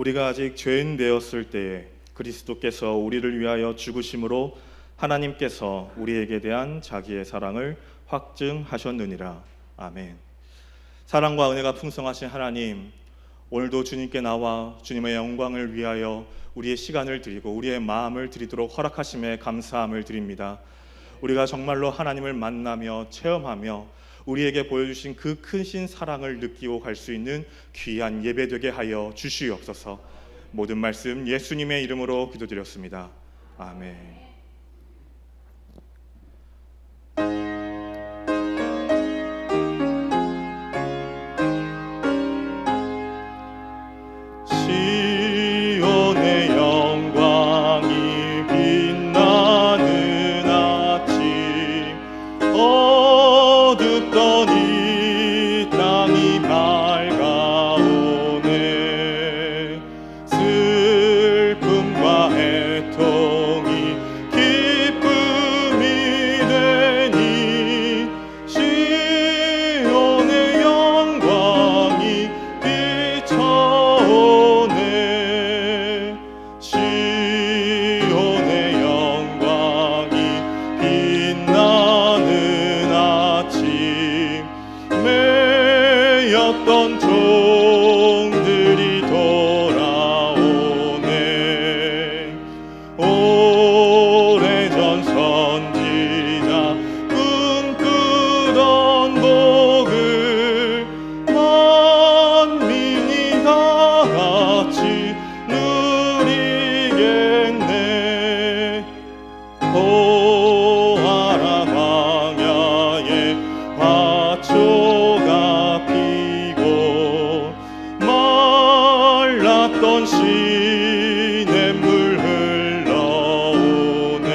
우리가 아직 죄인 되었을 때에 그리스도께서 우리를 위하여 죽으심으로 하나님께서 우리에게 대한 자기의 사랑을 확증하셨느니라. 아멘. 사랑과 은혜가 풍성하신 하나님, 오늘도 주님께 나와 주님의 영광을 위하여 우리의 시간을 드리고 우리의 마음을 드리도록 허락하심에 감사함을 드립니다. 우리가 정말로 하나님을 만나며 체험하며 우리에게 보여주신 그 크신 사랑을 느끼고 갈 수 있는 귀한 예배되게 하여 주시옵소서. 모든 말씀 예수님의 이름으로 기도드렸습니다. 아멘. 시온의 영광이 빛나는 아침, 어둡던 이 땅이 밝아오네. 슬픔과 애통이 기쁨이 되니 시온의 영광이 비춰오네. 시온의 영광이 빛나는 아침, 매였던 종들이 돌아오네. 오래전 선지자 꿈꾸던 복을 만민이 다 같이 누리겠네. 보아라, 광야에 화초가 피고 말랐던 시냇물 흘러오네.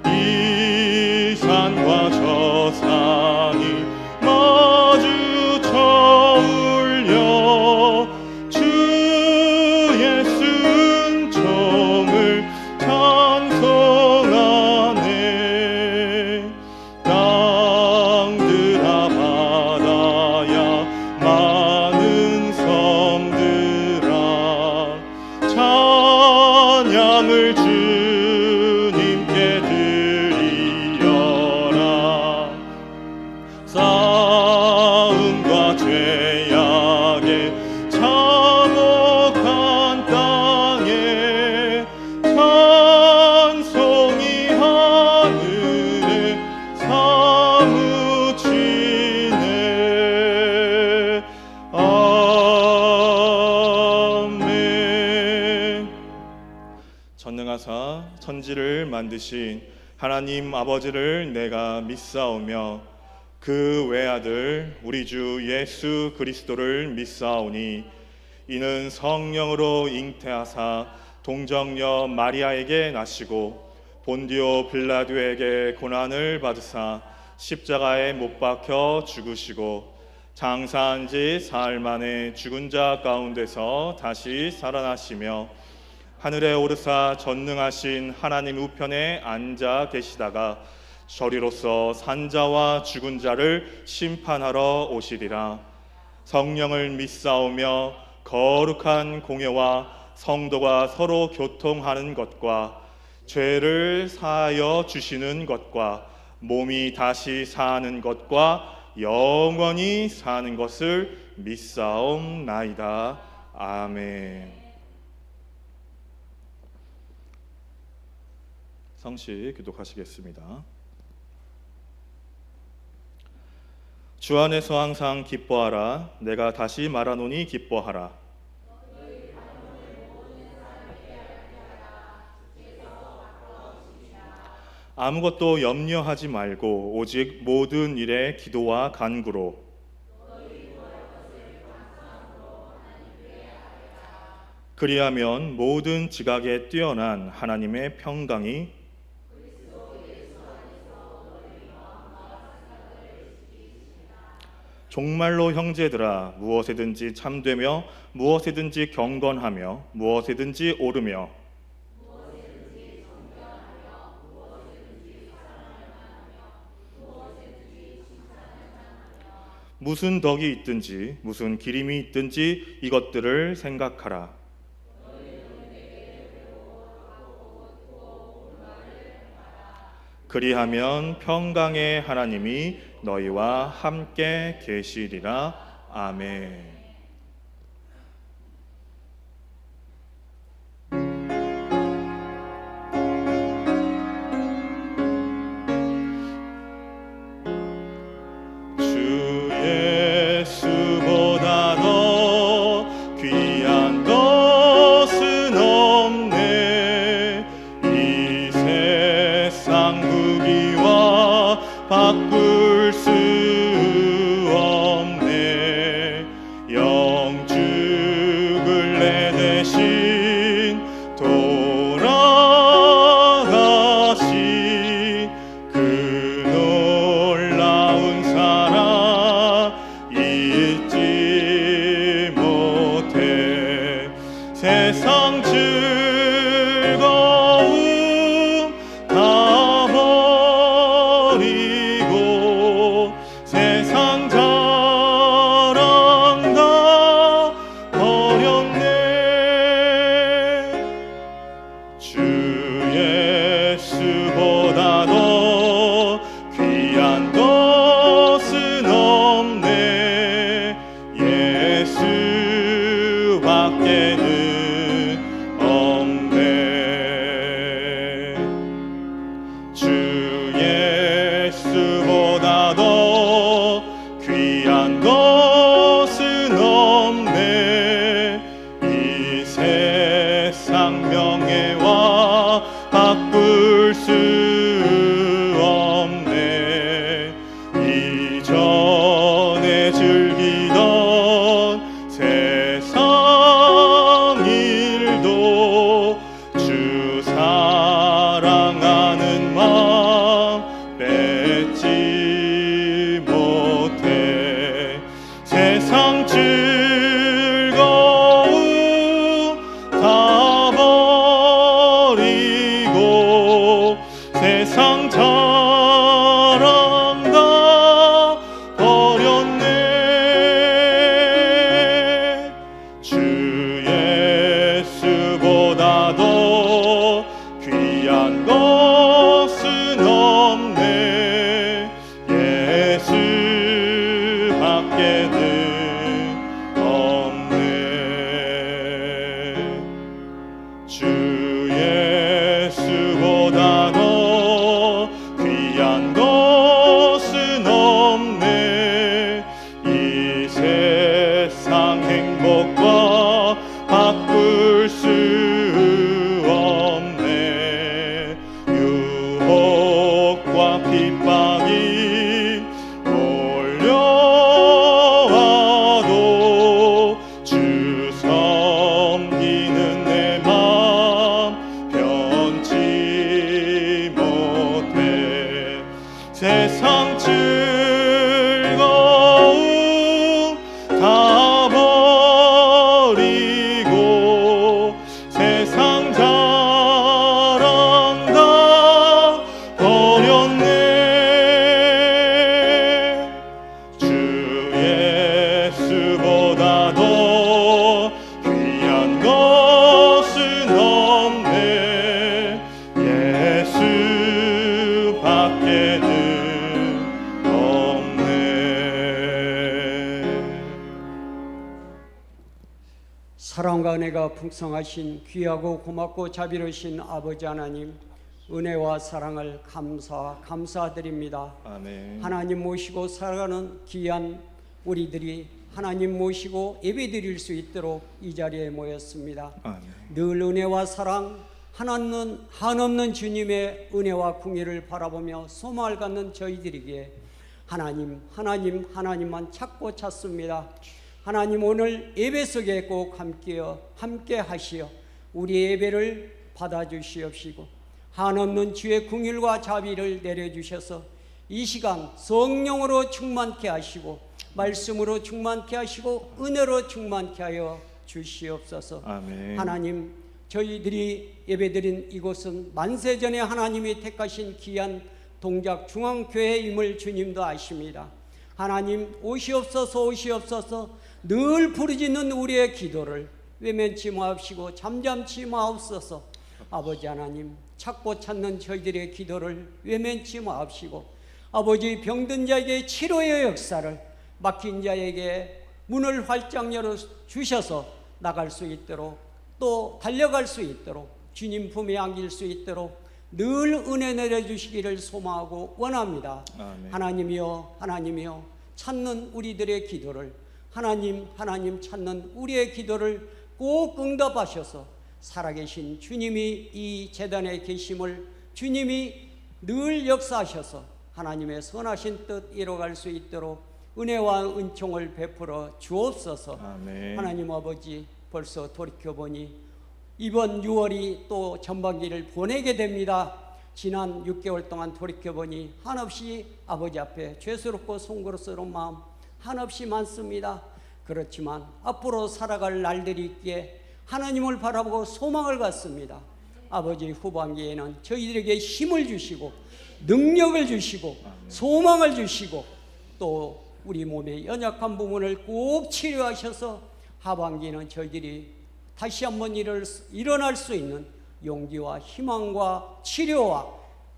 이 산과 저 산이 마주쳐 울려 주의 순종을 찬송하네. 땅들아 바다야 많은 섬들아 찬양을 주님께 드리려라. 싸움과 죄악의 참혹한 땅에 찬송이 하늘에 사무치네. 아멘. 전능하사 천지를 만드신 하나님 아버지를 내가 믿사오며 그 외아들 우리 주 예수 그리스도를 믿사오니 이는 성령으로 잉태하사 동정녀 마리아에게 나시고 본디오 빌라도에게 고난을 받으사 십자가에 못 박혀 죽으시고 장사한 지 사흘 만에 죽은 자 가운데서 다시 살아나시며 하늘에 오르사 전능하신 하나님 우편에 앉아 계시다가 저리로서 산자와 죽은 자를 심판하러 오시리라. 성령을 믿사오며 거룩한 공예와 성도가 서로 교통하는 것과 죄를 사하여 주시는 것과 몸이 다시 사는 것과 영원히 사는 것을 믿사옵나이다. 아멘. 성시 교독하시겠습니다. 주 안에서 항상 기뻐하라. 내가 다시 말하노니 기뻐하라. 아무것도 염려하지 말고 오직 모든 일에 기도와 간구로 그리하면 모든 지각에 뛰어난 하나님의 평강이 종말로 형제들아 무엇에든지 참되며 무엇에든지 경건하며 무엇에든지 오르며 무슨 덕이 있든지 무슨 기림이 있든지 이것들을 생각하라. 그리하면 평강의 하나님이 너희와 함께 계시리라. 아멘. 바꿀 수 없네. 영죽을 내 대신 돌아가신 그 놀라운 사랑 잊지 못해. 세상 즐거움 다 버리고 세상 자랑 다 버렸네. 주 예수보다 더 귀한 것은 없네. 예수밖에는 없네. 주 예수보다 더 귀한 것은 없네. 이 세상 명예와 바꿀 수 없네. 이전에 즐기던 세상 일도 주 사랑하는 마음 뺏지 못해. 세상 즐거움 다 버리고 세상 자랑 다 버렸네. 주 예수보다 더 귀한 것은 없네. 예수밖에는 없네. 주 예수보다 더 귀한 것은 없네. 이 세상 행복과 바꿀 수 없네. 유혹과 핍박이 몰려와도 주 섬기는 내 맘 변치 못해. 세상 즐거움 다 버리고 세상 자랑 다 버렸네. 주 예수보다 더 귀한 것은 없네. 예수밖에는 없네. 사랑과 은혜가 풍성하신 귀하고 고맙고 자비로우신 아버지 하나님, 은혜와 사랑을 감사드립니다. 아멘. 하나님 모시고 살아가는 귀한 우리들이 하나님 모시고 예배드릴 수 있도록 이 자리에 모였습니다. 아멘. 늘 은혜와 사랑, 한없는 주님의 은혜와 궁예를 바라보며 소망을 갖는 저희들에게 하나님만 찾습니다. 하나님, 오늘 예배 속에 꼭 함께 하시어 우리 예배를 받아주시옵시고 한없는 주의 긍휼과 자비를 내려주셔서 이 시간 성령으로 충만케 하시고 말씀으로 충만케 하시고 은혜로 충만케 하여 주시옵소서. 아멘. 하나님, 저희들이 예배드린 이곳은 만세전에 하나님이 택하신 귀한 동작 중앙교회임을 주님도 아십니다. 하나님 오시옵소서 오시옵소서 늘 부르짖는 우리의 기도를 외면치 마옵시고 잠잠치 마옵소서. 아버지 하나님 찾고 찾는 저희들의 기도를 외면치 마옵시고 아버지 병든 자에게 치료의 역사를 막힌 자에게 문을 활짝 열어 주셔서 나갈 수 있도록 또 달려갈 수 있도록 주님 품에 안길 수 있도록 늘 은혜 내려주시기를 소망하고 원합니다. 아멘. 하나님이여 하나님이여 찾는 우리들의 기도를 하나님 찾는 우리의 기도를 꼭 응답하셔서 살아계신 주님이 이 제단에 계심을 주님이 늘 역사하셔서 하나님의 선하신 뜻 이뤄갈 수 있도록 은혜와 은총을 베풀어 주옵소서. 아멘. 하나님 아버지 벌써 돌이켜보니 이번 6월이 또 전반기를 보내게 됩니다. 지난 6개월 동안 돌이켜보니 한없이 아버지 앞에 죄스럽고 송구스러운 마음 한없이 많습니다. 그렇지만 앞으로 살아갈 날들이 있기에 하나님을 바라보고 소망을 갖습니다. 아버지 후반기에는 저희들에게 힘을 주시고 능력을 주시고 소망을 주시고 또 우리 몸의 연약한 부분을 꼭 치료하셔서 하반기에는 저희들이 다시 한번 일어날 수 있는 용기와 희망과 치료와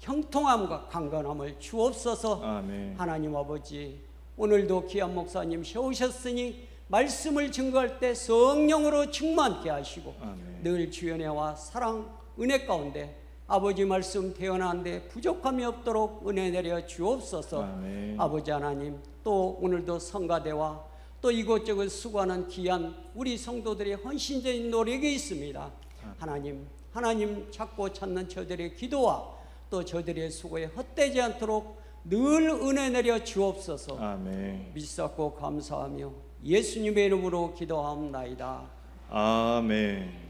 형통함과 강건함을 주옵소서. 아멘. 하나님 아버지 오늘도 귀한 목사님 세우셨으니 말씀을 증거할 때 성령으로 충만케 하시고 아멘. 늘 주연애와 사랑 은혜 가운데 아버지 말씀 태어나는데 부족함이 없도록 은혜 내려 주옵소서. 아멘. 아버지 하나님 또 오늘도 성가대와 또 이곳저곳 수고하는 귀한 우리 성도들의 헌신적인 노력이 있습니다. 하나님 찾고 찾는 저들의 기도와 또 저들의 수고에 헛되지 않도록 늘 은혜 내려 주옵소서. 아멘. 믿사고 감사하며 예수님의 이름으로 기도하옵나이다. 아멘.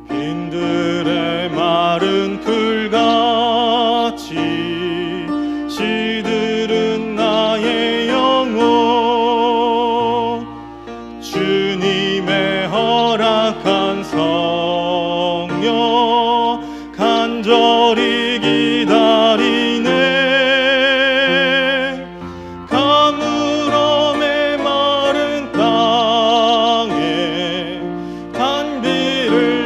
빈들의 마른 풀같이 시들은 나의 영혼 주님의 허락한 성령 간절히 기다리네. 가물어 메마른 땅에 단비를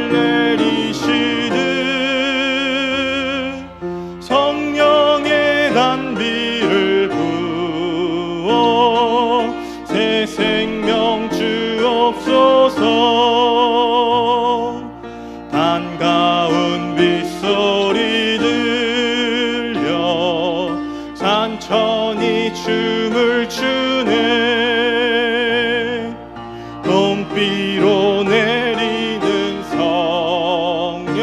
성령의 단비를 부어 새 생명 주옵소서. 반가운 빗소리 들려 산천이 춤을 추네. 봄비로 내리는 성령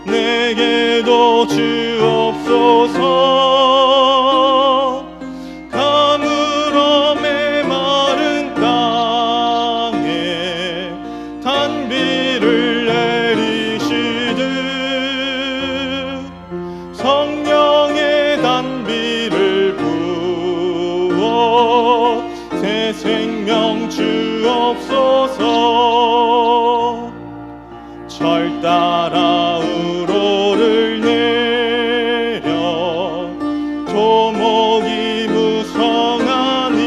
내게도 주옵소서. 가물어 메마른 땅에 단비를 내리시듯 성령의 단비를 부어 새 생명 주옵소서. 절 따라 우로를 내려 조목이 무성하니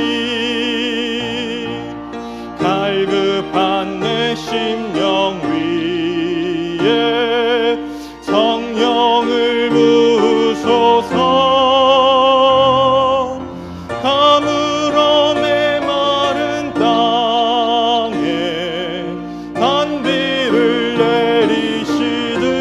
갈급한 내 심령 위에 성령을 부으소서. 가물어 메마른 땅에 단비를 내리시듯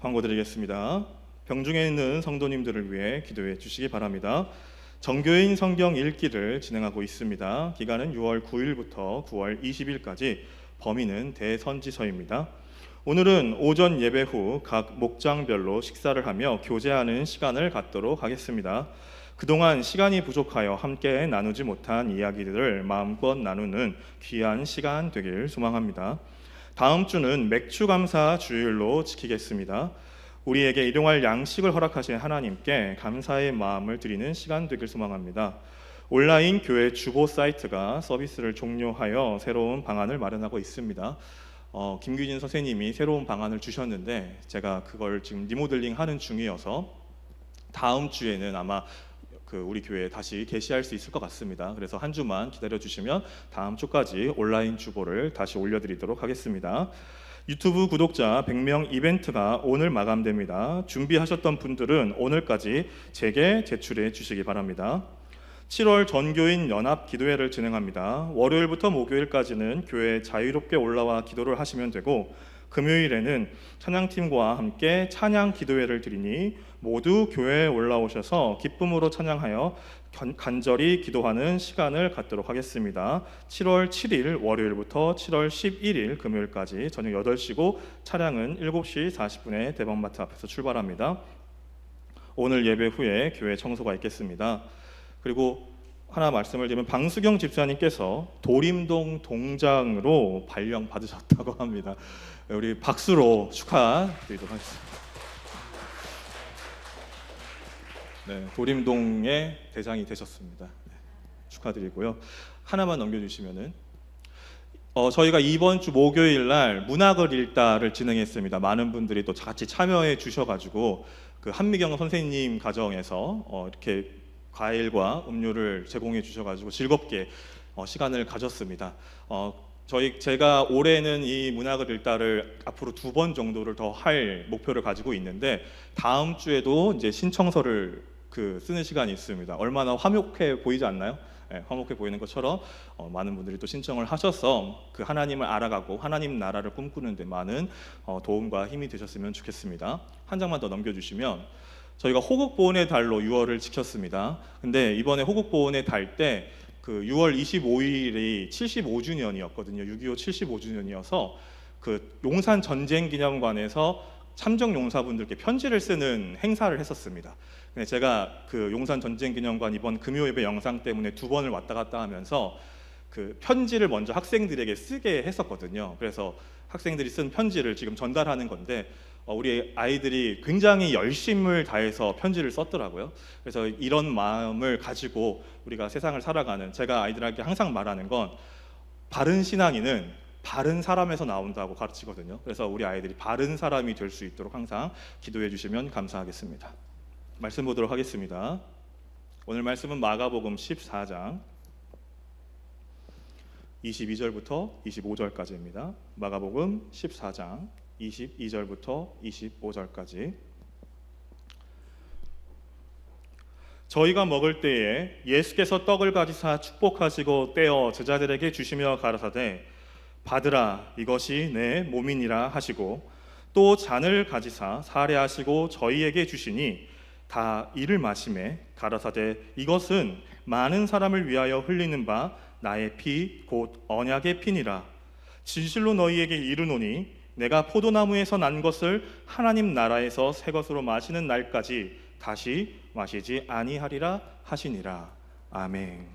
광고 드리겠습니다. 병중에 있는 성도님들을 위해 기도해 주시기 바랍니다. 정교인 성경 읽기를 진행하고 있습니다. 기간은 6월 9일부터 9월 20일까지, 범위는 대선지서입니다. 오늘은 오전 예배 후 각 목장별로 식사를 하며 교제하는 시간을 갖도록 하겠습니다. 그동안 시간이 부족하여 함께 나누지 못한 이야기들을 마음껏 나누는 귀한 시간 되길 소망합니다. 다음 주는 맥주 감사 주일로 지키겠습니다. 우리에게 일용할 양식을 허락하신 하나님께 감사의 마음을 드리는 시간 되길 소망합니다. 온라인 교회 주보 사이트가 서비스를 종료하여 새로운 방안을 마련하고 있습니다. 김규진 선생님이 새로운 방안을 주셨는데 제가 그걸 지금 리모델링 하는 중이어서 다음 주에는 아마 우리 교회에 다시 게시할 수 있을 것 같습니다. 그래서 한 주만 기다려 주시면 다음 주까지 온라인 주보를 다시 올려드리도록 하겠습니다. 유튜브 구독자 100명 이벤트가 오늘 마감됩니다. 준비하셨던 분들은 오늘까지 제게 제출해 주시기 바랍니다. 7월 전교인 연합 기도회를 진행합니다. 월요일부터 목요일까지는 교회에 자유롭게 올라와 기도를 하시면 되고, 금요일에는 찬양팀과 함께 찬양 기도회를 드리니 모두 교회에 올라오셔서 기쁨으로 찬양하여 간절히 기도하는 시간을 갖도록 하겠습니다. 7월 7일 월요일부터 7월 11일 금요일까지 저녁 8시고 차량은 7시 40분에 대방마트 앞에서 출발합니다. 오늘 예배 후에 교회 청소가 있겠습니다. 그리고 하나 말씀을 드리면 방수경 집사님께서 도림동 동장으로 발령 받으셨다고 합니다. 우리 박수로 축하드리도록 하겠습니다. 네, 도림동의 대장이 되셨습니다. 네, 축하드리고요. 하나만 넘겨주시면은 저희가 이번 주 목요일 날 문학을 읽다를 진행했습니다. 많은 분들이 또 같이 참여해 주셔가지고 그 한미경 선생님 가정에서 이렇게 과일과 음료를 제공해 주셔가지고 즐겁게 시간을 가졌습니다. 제가 올해는 이 문학을 읽다를 앞으로 2번 정도를 더 할 목표를 가지고 있는데, 다음 주에도 이제 신청서를 쓰는 시간이 있습니다. 얼마나 화목해 보이지 않나요? 네, 화목해 보이는 것처럼 많은 분들이 또 신청을 하셔서 하나님을 알아가고 하나님 나라를 꿈꾸는 데 많은 도움과 힘이 되셨으면 좋겠습니다. 한 장만 더 넘겨주시면, 저희가 호국보훈의 달로 6월을 지켰습니다. 근데 이번에 호국보훈의 달 때 6월 25일이 75주년이었거든요. 6.25 75주년이어서 용산 전쟁기념관에서 참정 용사분들께 편지를 쓰는 행사를 했었습니다. 근데 제가 용산 전쟁기념관 이번 금요 예배 영상 때문에 2번을 왔다 갔다 하면서 편지를 먼저 학생들에게 쓰게 했었거든요. 그래서 학생들이 쓴 편지를 지금 전달하는 건데, 우리 아이들이 굉장히 열심을 다해서 편지를 썼더라고요. 그래서 이런 마음을 가지고 우리가 세상을 살아가는, 제가 아이들에게 항상 말하는 건 바른 신앙인은 바른 사람에서 나온다고 가르치거든요. 그래서 우리 아이들이 바른 사람이 될 수 있도록 항상 기도해 주시면 감사하겠습니다. 말씀 보도록 하겠습니다. 오늘 말씀은 마가복음 14장 22절부터 25절까지입니다. 마가복음 14장 22절부터 25절까지. 저희가 먹을 때에 예수께서 떡을 가지사 축복하시고 떼어 제자들에게 주시며 가라사대, 받으라, 이것이 내 몸이니라 하시고, 또 잔을 가지사 사례하시고 저희에게 주시니 다 이를 마시매 가라사대, 이것은 많은 사람을 위하여 흘리는 바 나의 피 곧 언약의 피니라. 진실로 너희에게 이르노니 내가 포도나무에서 난 것을 하나님 나라에서 새 것으로 마시는 날까지 다시 마시지 아니하리라 하시니라. 아멘.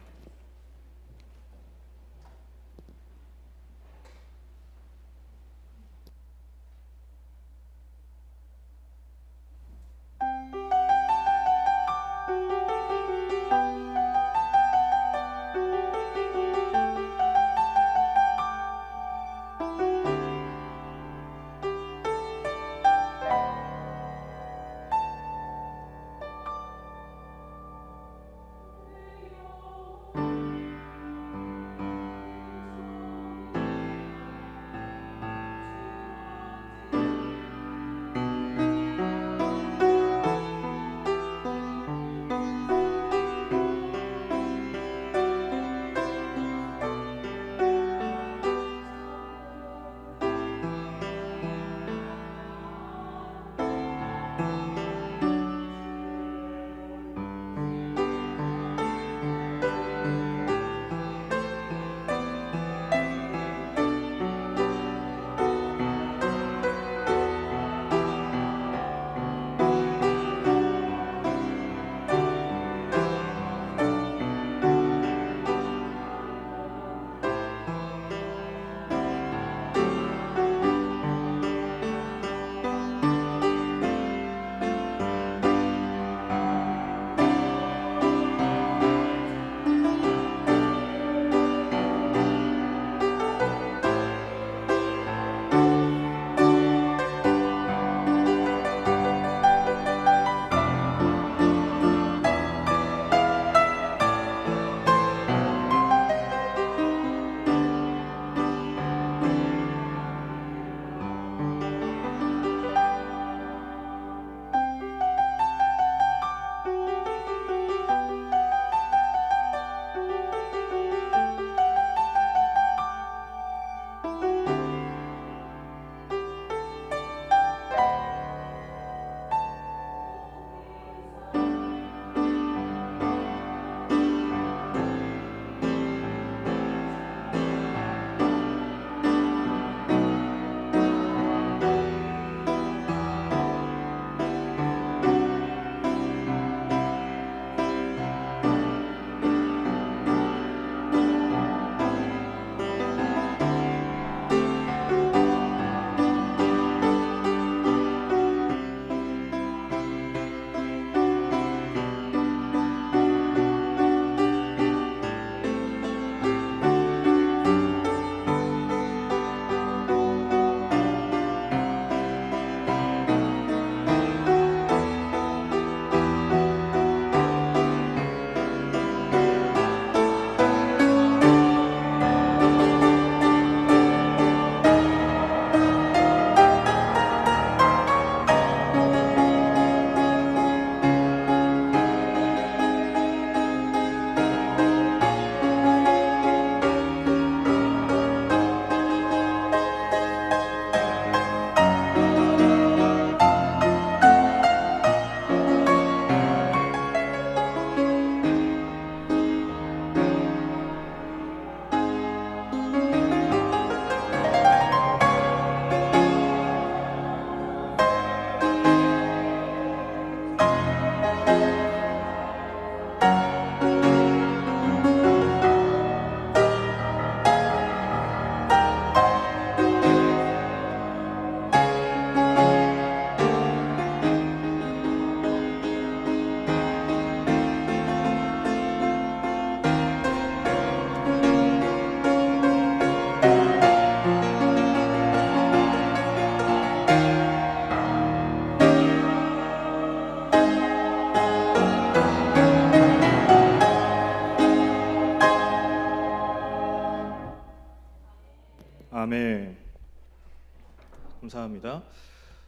감사합니다.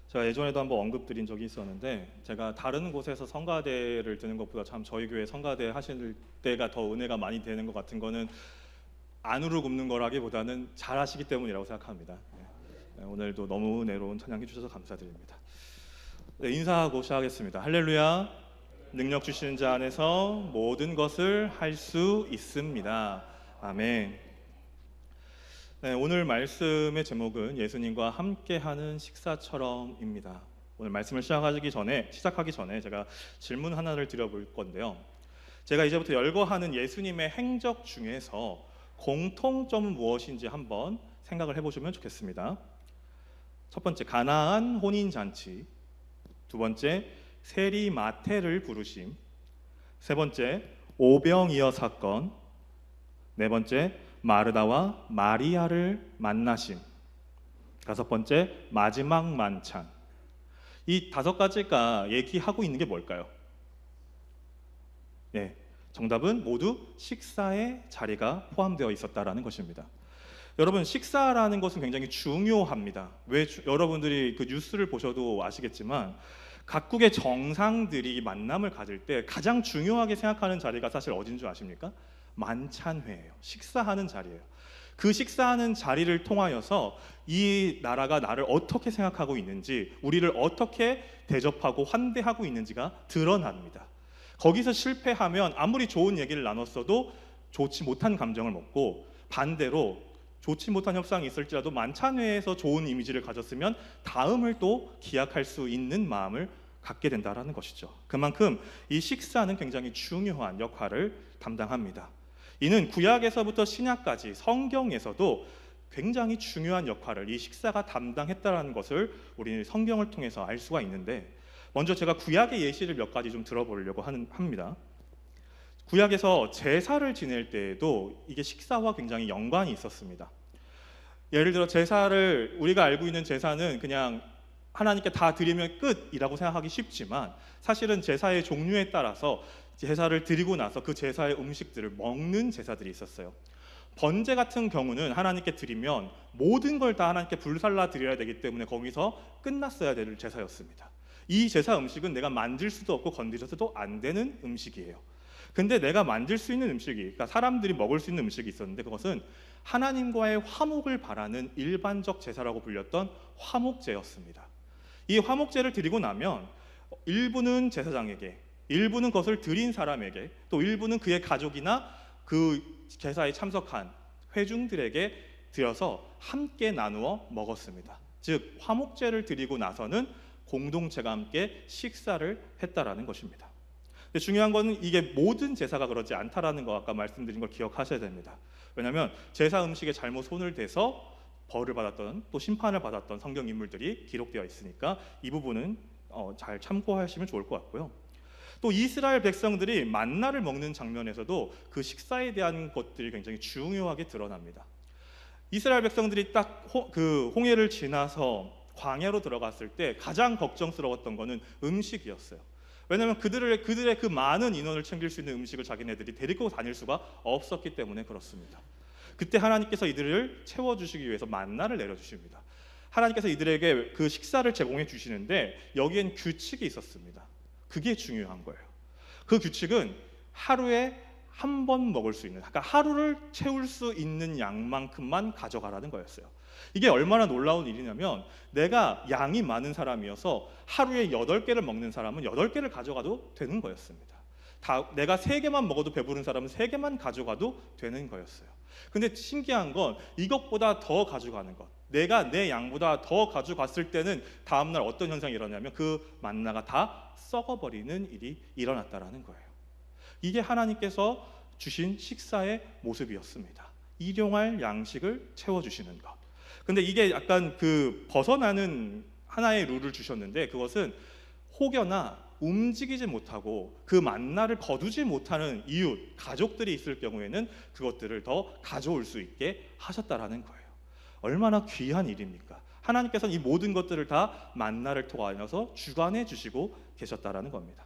제가 예전에도 한번 언급드린 적이 있었는데 제가 다른 곳에서 성가대를 드는 것보다 참 저희 교회 성가대 하실 때가 더 은혜가 많이 되는 것 같은 거는 안으로 굽는 거라기보다는 잘하시기 때문이라고 생각합니다. 오늘도 너무 은혜로운 찬양해 주셔서 감사드립니다. 인사하고 시작하겠습니다. 할렐루야. 능력 주시는 자 안에서 모든 것을 할 수 있습니다. 아멘. 네, 오늘 말씀의 제목은 예수님과 함께하는 식사처럼입니다. 오늘 말씀을 시작하기 전에 제가 질문 하나를 드려볼 건데요. 제가 이제부터 열거하는 예수님의 행적 중에서 공통점은 무엇인지 한번 생각을 해보시면 좋겠습니다. 첫 번째, 가나안 혼인잔치. 두 번째, 세리 마태를 부르심. 세 번째, 오병이어 사건. 네 번째, 마르다와 마리아를 만나심. 다섯 번째, 마지막 만찬. 이 다섯 가지가 얘기하고 있는 게 뭘까요? 네, 정답은 모두 식사의 자리가 포함되어 있었다라는 것입니다. 여러분, 식사라는 것은 굉장히 중요합니다. 여러분들이 그 뉴스를 보셔도 아시겠지만 각국의 정상들이 만남을 가질 때 가장 중요하게 생각하는 자리가 사실 어딘 줄 아십니까? 만찬회예요. 식사하는 자리예요. 그 식사하는 자리를 통하여서 이 나라가 나를 어떻게 생각하고 있는지, 우리를 어떻게 대접하고 환대하고 있는지가 드러납니다. 거기서 실패하면 아무리 좋은 얘기를 나눴어도 좋지 못한 감정을 먹고, 반대로 좋지 못한 협상이 있을지라도 만찬회에서 좋은 이미지를 가졌으면 다음을 또 기약할 수 있는 마음을 갖게 된다라는 것이죠. 그만큼 이 식사는 굉장히 중요한 역할을 담당합니다. 이는 구약에서부터 신약까지 성경에서도 굉장히 중요한 역할을 이 식사가 담당했다라는 것을 우리는 성경을 통해서 알 수가 있는데, 먼저 제가 구약의 예시를 몇 가지 좀 들어보려고 합니다. 구약에서 제사를 지낼 때에도 이게 식사와 굉장히 연관이 있었습니다. 예를 들어 제사를, 우리가 알고 있는 제사는 그냥 하나님께 다 드리면 끝이라고 생각하기 쉽지만, 사실은 제사의 종류에 따라서 제사를 드리고 나서 그 제사의 음식들을 먹는 제사들이 있었어요. 번제 같은 경우는 하나님께 드리면 모든 걸 다 하나님께 불살라 드려야 되기 때문에 거기서 끝났어야 될 제사였습니다. 이 제사 음식은 내가 만질 수도 없고 건드려서도 안 되는 음식이에요. 근데 내가 만질 수 있는 음식이, 그러니까 사람들이 먹을 수 있는 음식이 있었는데, 그것은 하나님과의 화목을 바라는 일반적 제사라고 불렸던 화목제였습니다. 이 화목제를 드리고 나면 일부는 제사장에게, 일부는 그것을 드린 사람에게, 또 일부는 그의 가족이나 그 제사에 참석한 회중들에게 드려서 함께 나누어 먹었습니다. 즉 화목제를 드리고 나서는 공동체가 함께 식사를 했다라는 것입니다. 근데 중요한 것은 이게 모든 제사가 그러지 않다라는 거, 아까 말씀드린 걸 기억하셔야 됩니다. 왜냐하면 제사 음식에 잘못 손을 대서 벌을 받았던, 또 심판을 받았던 성경 인물들이 기록되어 있으니까 이 부분은 잘 참고하시면 좋을 것 같고요. 또 이스라엘 백성들이 만나를 먹는 장면에서도 그 식사에 대한 것들이 굉장히 중요하게 드러납니다. 이스라엘 백성들이 딱 그 홍해를 지나서 광야로 들어갔을 때 가장 걱정스러웠던 것은 음식이었어요. 왜냐하면 그들의 그 많은 인원을 챙길 수 있는 음식을 자기네들이 데리고 다닐 수가 없었기 때문에 그렇습니다. 그때 하나님께서 이들을 채워주시기 위해서 만나를 내려주십니다. 하나님께서 이들에게 그 식사를 제공해 주시는데 여기엔 규칙이 있었습니다. 그게 중요한 거예요. 그 규칙은 하루에 한 번 먹을 수 있는, 그러니까 하루를 채울 수 있는 양만큼만 가져가라는 거였어요. 이게 얼마나 놀라운 일이냐면, 내가 양이 많은 사람이어서 하루에 8개를 먹는 사람은 8개를 가져가도 되는 거였습니다. 내가 3개만 먹어도 배부른 사람은 3개만 가져가도 되는 거였어요. 근데 신기한 건 이것보다 더 가져가는 것, 내가 내 양보다 더 가져갔을 때는 다음날 어떤 현상이 일어나냐면 그 만나가 다 썩어버리는 일이 일어났다라는 거예요. 이게 하나님께서 주신 식사의 모습이었습니다. 일용할 양식을 채워주시는 것. 근데 이게 약간 그 벗어나는 하나의 룰을 주셨는데, 그것은 혹여나 움직이지 못하고 그 만나를 거두지 못하는 이웃, 가족들이 있을 경우에는 그것들을 더 가져올 수 있게 하셨다라는 거예요. 얼마나 귀한 일입니까? 하나님께서는 이 모든 것들을 다 만나를 통하여서 주관해 주시고 계셨다라는 겁니다.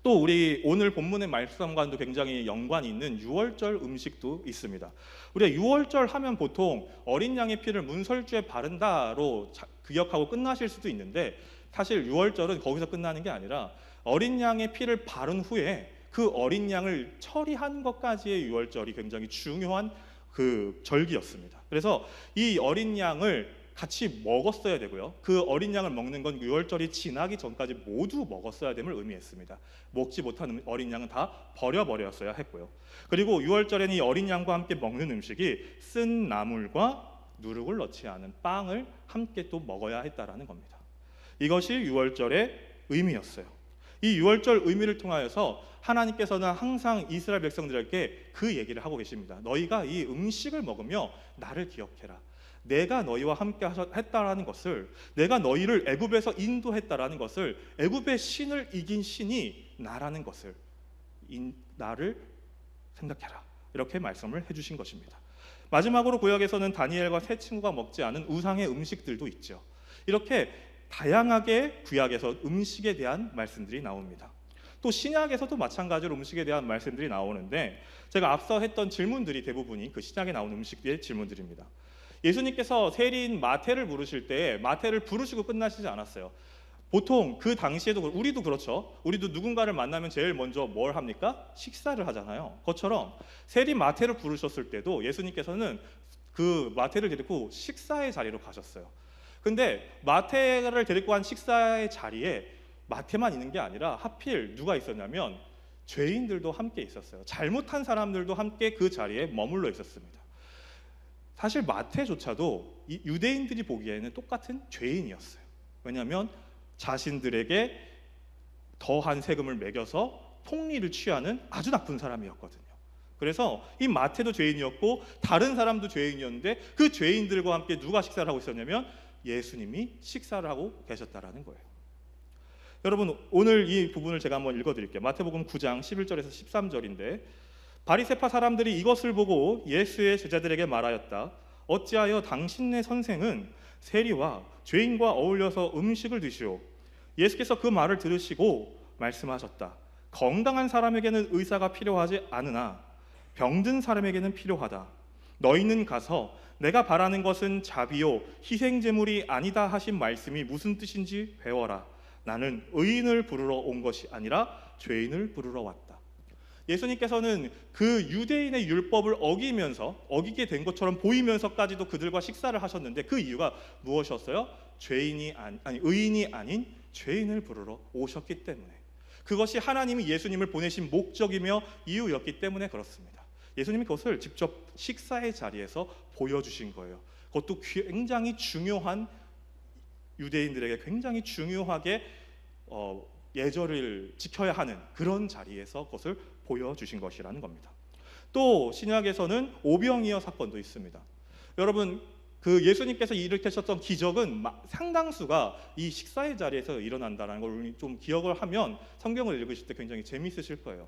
또 우리 오늘 본문의 말씀과도 굉장히 연관이 있는 유월절 음식도 있습니다. 우리가 유월절 하면 보통 어린 양의 피를 문설주에 바른다로 기억하고 끝나실 수도 있는데, 사실 유월절은 거기서 끝나는 게 아니라 어린 양의 피를 바른 후에 그 어린 양을 처리한 것까지의 유월절이 굉장히 중요한 그 절기였습니다. 그래서 이 어린 양을 같이 먹었어야 되고요. 그 어린 양을 먹는 건 유월절이 지나기 전까지 모두 먹었어야 됨을 의미했습니다. 먹지 못한 어린 양은 다 버려버렸어야 했고요. 그리고 유월절에는 이 어린 양과 함께 먹는 음식이 쓴 나물과 누룩을 넣지 않은 빵을 함께 또 먹어야 했다라는 겁니다. 이것이 유월절의 의미였어요. 이 유월절 의미를 통하여서 하나님께서는 항상 이스라엘 백성들에게 그 얘기를 하고 계십니다. 너희가 이 음식을 먹으며 나를 기억해라. 내가 너희와 함께 했다라는 것을, 내가 너희를 애굽에서 인도했다라는 것을, 애굽의 신을 이긴 신이 나라는 것을, 나를 생각해라. 이렇게 말씀을 해주신 것입니다. 마지막으로 구약에서는 다니엘과 세 친구가 먹지 않은 우상의 음식들도 있죠. 이렇게 다양하게 구약에서 음식에 대한 말씀들이 나옵니다. 또 신약에서도 마찬가지로 음식에 대한 말씀들이 나오는데, 제가 앞서 했던 질문들이 대부분이 그 신약에 나온 음식의 질문들입니다. 예수님께서 세리인 마태를 부르실 때 마태를 부르시고 끝나시지 않았어요. 보통 그 당시에도, 우리도 그렇죠. 우리도 누군가를 만나면 제일 먼저 뭘 합니까? 식사를 하잖아요. 그것처럼 세리 마태를 부르셨을 때도 예수님께서는 그 마태를 데리고 식사의 자리로 가셨어요. 근데 마태를 데리고 간 식사의 자리에 마태만 있는 게 아니라 하필 누가 있었냐면 죄인들도 함께 있었어요. 잘못한 사람들도 함께 그 자리에 머물러 있었습니다. 사실 마태조차도 이 유대인들이 보기에는 똑같은 죄인이었어요. 왜냐하면 자신들에게 더한 세금을 매겨서 폭리를 취하는 아주 나쁜 사람이었거든요. 그래서 이 마태도 죄인이었고 다른 사람도 죄인이었는데, 그 죄인들과 함께 누가 식사를 하고 있었냐면 예수님이 식사를 하고 계셨다라는 거예요. 여러분, 오늘 이 부분을 제가 한번 읽어드릴게요. 마태복음 9장 11절에서 13절인데, 바리새파 사람들이 이것을 보고 예수의 제자들에게 말하였다. 어찌하여 당신네 선생은 세리와 죄인과 어울려서 음식을 드시오? 예수께서 그 말을 들으시고 말씀하셨다. 건강한 사람에게는 의사가 필요하지 않으나 병든 사람에게는 필요하다. 너희는 가서 내가 바라는 것은 자비요 희생제물이 아니다 하신 말씀이 무슨 뜻인지 배워라. 나는 의인을 부르러 온 것이 아니라 죄인을 부르러 왔다. 예수님께서는 그 유대인의 율법을 어기게 된 것처럼 보이면서까지도 그들과 식사를 하셨는데, 그 이유가 무엇이었어요? 의인이 아닌 죄인을 부르러 오셨기 때문에, 그것이 하나님이 예수님을 보내신 목적이며 이유였기 때문에 그렇습니다. 예수님이 그것을 직접 식사의 자리에서 보여주신 거예요. 그것도 굉장히 중요한, 유대인들에게 굉장히 중요하게 예절을 지켜야 하는 그런 자리에서 그것을 보여주신 것이라는 겁니다. 또 신약에서는 오병이어 사건도 있습니다. 여러분, 그 예수님께서 일으키셨던 기적은 상당수가 이 식사의 자리에서 일어난다는 걸 좀 기억을 하면 성경을 읽으실 때 굉장히 재미있으실 거예요.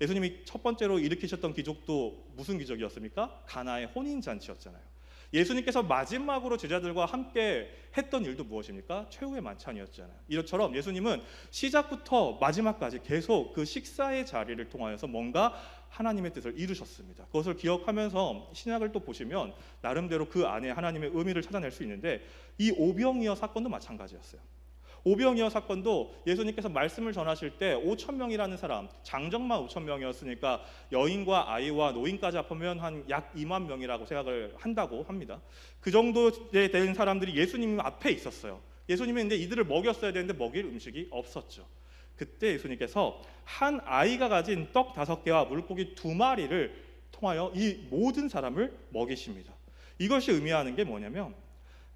예수님이 첫 번째로 일으키셨던 기적도 무슨 기적이었습니까? 가나의 혼인잔치였잖아요. 예수님께서 마지막으로 제자들과 함께 했던 일도 무엇입니까? 최후의 만찬이었잖아요. 이처럼 예수님은 시작부터 마지막까지 계속 그 식사의 자리를 통하여서 뭔가 하나님의 뜻을 이루셨습니다. 그것을 기억하면서 신약을 또 보시면 나름대로 그 안에 하나님의 의미를 찾아낼 수 있는데, 이 오병이어 사건도 마찬가지였어요. 오병이어 사건도 예수님께서 말씀을 전하실 때 5,000명이라는 사람, 장정만 5,000명이었으니까 여인과 아이와 노인까지 합하면 한 약 2만 명이라고 생각을 한다고 합니다. 그 정도에 된 사람들이 예수님 앞에 있었어요. 예수님이 근데 이들을 먹였어야 되는데 먹일 음식이 없었죠. 그때 예수님께서 한 아이가 가진 떡 5개와 물고기 2마리를 통하여 이 모든 사람을 먹이십니다. 이것이 의미하는 게 뭐냐면,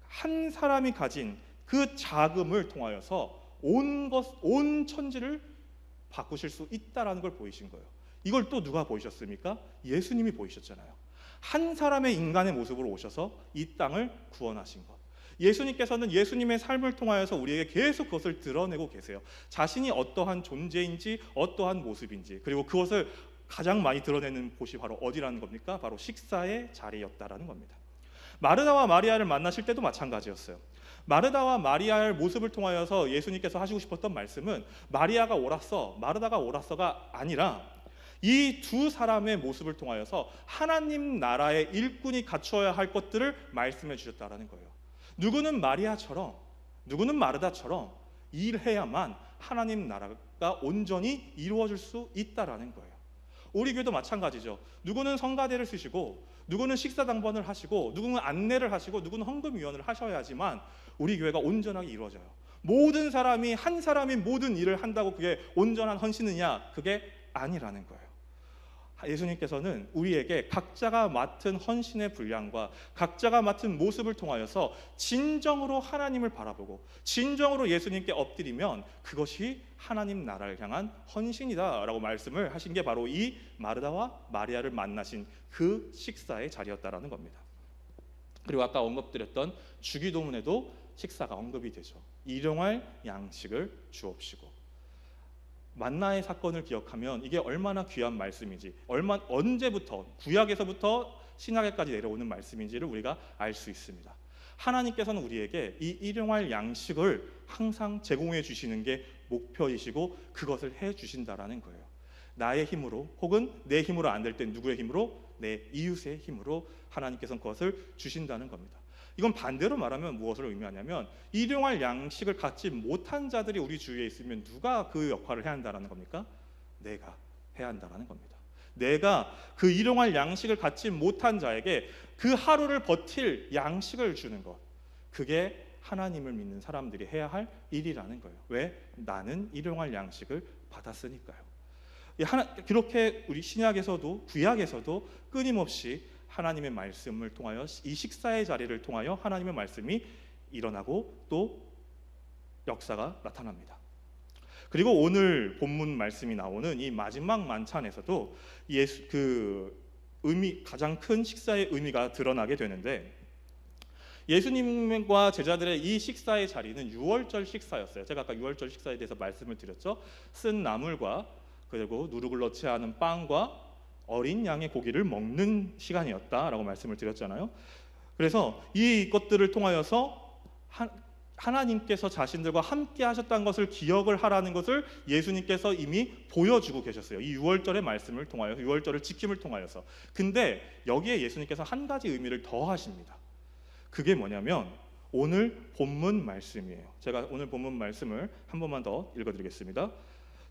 한 사람이 가진 그 자금을 통하여서 온 천지를 바꾸실 수 있다라는 걸 보이신 거예요. 이걸 또 누가 보이셨습니까? 예수님이 보이셨잖아요. 한 사람의 인간의 모습으로 오셔서 이 땅을 구원하신 것. 예수님께서는 예수님의 삶을 통하여서 우리에게 계속 그것을 드러내고 계세요. 자신이 어떠한 존재인지, 어떠한 모습인지, 그리고 그것을 가장 많이 드러내는 곳이 바로 어디라는 겁니까? 바로 식사의 자리였다라는 겁니다. 마르다와 마리아를 만나실 때도 마찬가지였어요. 마르다와 마리아의 모습을 통하여서 예수님께서 하시고 싶었던 말씀은 마리아가 옳았어, 마르다가 옳았어가 아니라 이 두 사람의 모습을 통하여서 하나님 나라의 일꾼이 갖춰야 할 것들을 말씀해 주셨다라는 거예요. 누구는 마리아처럼, 누구는 마르다처럼 일해야만 하나님 나라가 온전히 이루어질 수 있다라는 거예요. 우리 교회도 마찬가지죠. 누구는 성가대를 쓰시고, 누구는 식사당번을 하시고, 누구는 안내를 하시고, 누구는 헌금위원을 하셔야지만 우리 교회가 온전하게 이루어져요. 모든 사람이 한 사람이 모든 일을 한다고 그게 온전한 헌신이냐? 그게 아니라는 거예요. 예수님께서는 우리에게 각자가 맡은 헌신의 분량과 각자가 맡은 모습을 통하여서 진정으로 하나님을 바라보고 진정으로 예수님께 엎드리면 그것이 하나님 나라를 향한 헌신이다라고 말씀을 하신 게 바로 이 마르다와 마리아를 만나신 그 식사의 자리였다라는 겁니다. 그리고 아까 언급드렸던 주기도문에도 식사가 언급이 되죠. 일용할 양식을 주옵시고. 만나의 사건을 기억하면 이게 얼마나 귀한 말씀인지, 언제부터 구약에서부터 신약에까지 내려오는 말씀인지를 우리가 알 수 있습니다. 하나님께서는 우리에게 이 일용할 양식을 항상 제공해 주시는 게 목표이시고 그것을 해 주신다라는 거예요. 나의 힘으로 혹은 내 힘으로 안 될 땐 누구의 힘으로? 내 이웃의 힘으로 하나님께서는 그것을 주신다는 겁니다. 이건 반대로 말하면 무엇을 의미하냐면 일용할 양식을 갖지 못한 자들이 우리 주위에 있으면 누가 그 역할을 해야 한다는 겁니까? 내가 해야 한다는 겁니다. 내가 그 일용할 양식을 갖지 못한 자에게 그 하루를 버틸 양식을 주는 것, 그게 하나님을 믿는 사람들이 해야 할 일이라는 거예요. 왜? 나는 일용할 양식을 받았으니까요. 그렇게 우리 신약에서도 구약에서도 끊임없이 하나님의 말씀을 통하여 이 식사의 자리를 통하여 하나님의 말씀이 일어나고 또 역사가 나타납니다. 그리고 오늘 본문 말씀이 나오는 이 마지막 만찬에서도 가장 큰 식사의 의미가 드러나게 되는데, 예수님과 제자들의 이 식사의 자리는 유월절 식사였어요. 제가 아까 유월절 식사에 대해서 말씀을 드렸죠. 쓴 나물과 그리고 누룩을 넣지 않은 빵과 어린 양의 고기를 먹는 시간이었다라고 말씀을 드렸잖아요. 그래서 이 것들을 통하여서 하나님께서 자신들과 함께 하셨다는 것을 기억을 하라는 것을 예수님께서 이미 보여주고 계셨어요. 이 유월절의 말씀을 통하여, 유월절을 지킴을 통하여서. 근데 여기에 예수님께서 한 가지 의미를 더 하십니다. 그게 뭐냐면 오늘 본문 말씀이에요. 제가 오늘 본문 말씀을 한 번만 더 읽어드리겠습니다.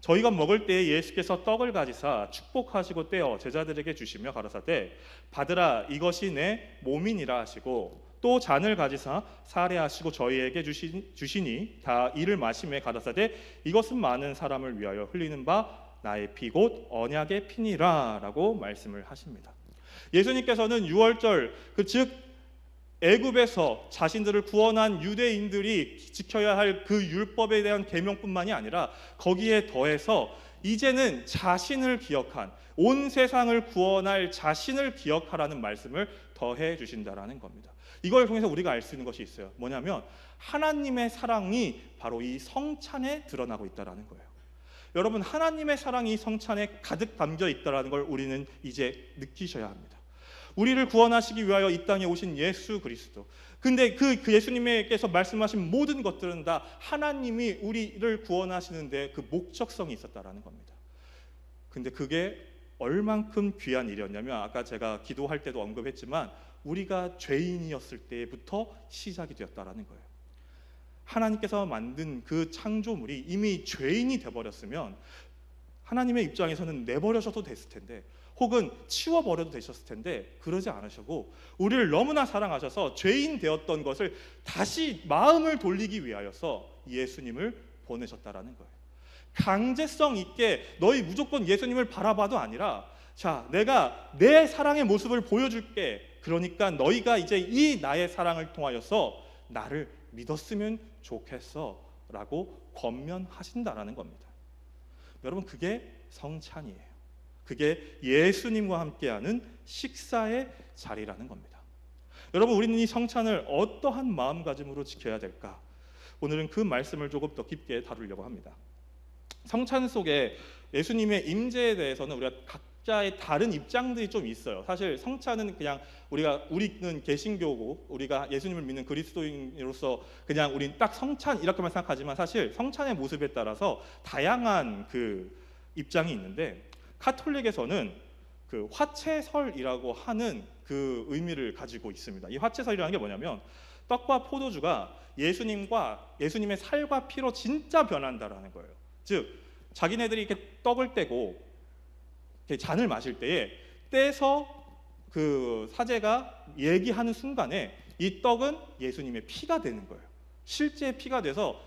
저희가 먹을 때에 예수께서 떡을 가지사 축복하시고 떼어 제자들에게 주시며 가라사대 받으라 이것이 내 몸이니라 하시고, 또 잔을 가지사 사례하시고 저희에게 주시니 다 이를 마시매 가라사대 이것은 많은 사람을 위하여 흘리는 바 나의 피 곧 언약의 피니라 라고 말씀을 하십니다. 예수님께서는 유월절, 즉 애굽에서 자신들을 구원한 유대인들이 지켜야 할 그 율법에 대한 계명뿐만이 아니라 거기에 더해서 이제는 자신을 기억한, 온 세상을 구원할 자신을 기억하라는 말씀을 더해 주신다라는 겁니다. 이걸 통해서 우리가 알 수 있는 것이 있어요. 뭐냐면 하나님의 사랑이 바로 이 성찬에 드러나고 있다라는 거예요. 여러분, 하나님의 사랑이 성찬에 가득 담겨 있다라는 걸 우리는 이제 느끼셔야 합니다. 우리를 구원하시기 위하여 이 땅에 오신 예수 그리스도. 근데 그 예수님께서 말씀하신 모든 것들은 다 하나님이 우리를 구원하시는데 그 목적성이 있었다라는 겁니다. 근데 그게 얼만큼 귀한 일이었냐면 아까 제가 기도할 때도 언급했지만 우리가 죄인이었을 때부터 시작이 되었다라는 거예요. 하나님께서 만든 그 창조물이 이미 죄인이 되어버렸으면 하나님의 입장에서는 내버려셔도 됐을 텐데, 혹은 치워버려도 되셨을 텐데 그러지 않으시고 우리를 너무나 사랑하셔서 죄인 되었던 것을 다시 마음을 돌리기 위하여서 예수님을 보내셨다라는 거예요. 강제성 있게 너희 무조건 예수님을 바라봐도 아니라, 자, 내가 내 사랑의 모습을 보여줄게. 그러니까 너희가 이제 이 나의 사랑을 통하여서 나를 믿었으면 좋겠어 라고 권면하신다라는 겁니다. 여러분, 그게 성찬이에요. 그게 예수님과 함께하는 식사의 자리라는 겁니다. 여러분, 우리는 이 성찬을 어떠한 마음가짐으로 지켜야 될까? 오늘은 그 말씀을 조금 더 깊게 다루려고 합니다. 성찬 속에 예수님의 임재에 대해서는 우리가 자의 다른 입장들이 좀 있어요. 사실 성찬은 그냥 우리는 개신교고 우리가 예수님을 믿는 그리스도인으로서 그냥 우린 딱 성찬 이렇게만 생각하지만 사실 성찬의 모습에 따라서 다양한 그 입장이 있는데 가톨릭에서는 그 화채설이라고 하는 그 의미를 가지고 있습니다. 이 화채설이라는 게 뭐냐면 떡과 포도주가 예수님의 살과 피로 진짜 변한다라는 거예요. 즉 자기네들이 이렇게 떡을 떼고 잔을 마실 때에 떼서 그 사제가 얘기하는 순간에 이 떡은 예수님의 피가 되는 거예요. 실제 피가 돼서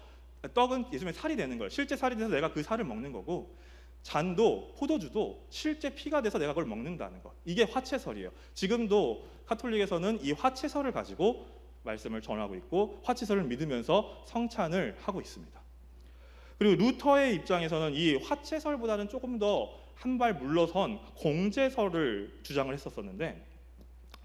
떡은 예수님의 살이 되는 거예요. 실제 살이 돼서 내가 그 살을 먹는 거고 잔도 포도주도 실제 피가 돼서 내가 그걸 먹는다는 것. 이게 화채설이에요. 지금도 가톨릭에서는 이 화채설을 가지고 말씀을 전하고 있고 화채설을 믿으면서 성찬을 하고 있습니다. 그리고 루터의 입장에서는 이 화채설보다는 조금 더 한 발 물러선 공제설을 주장을 했었는데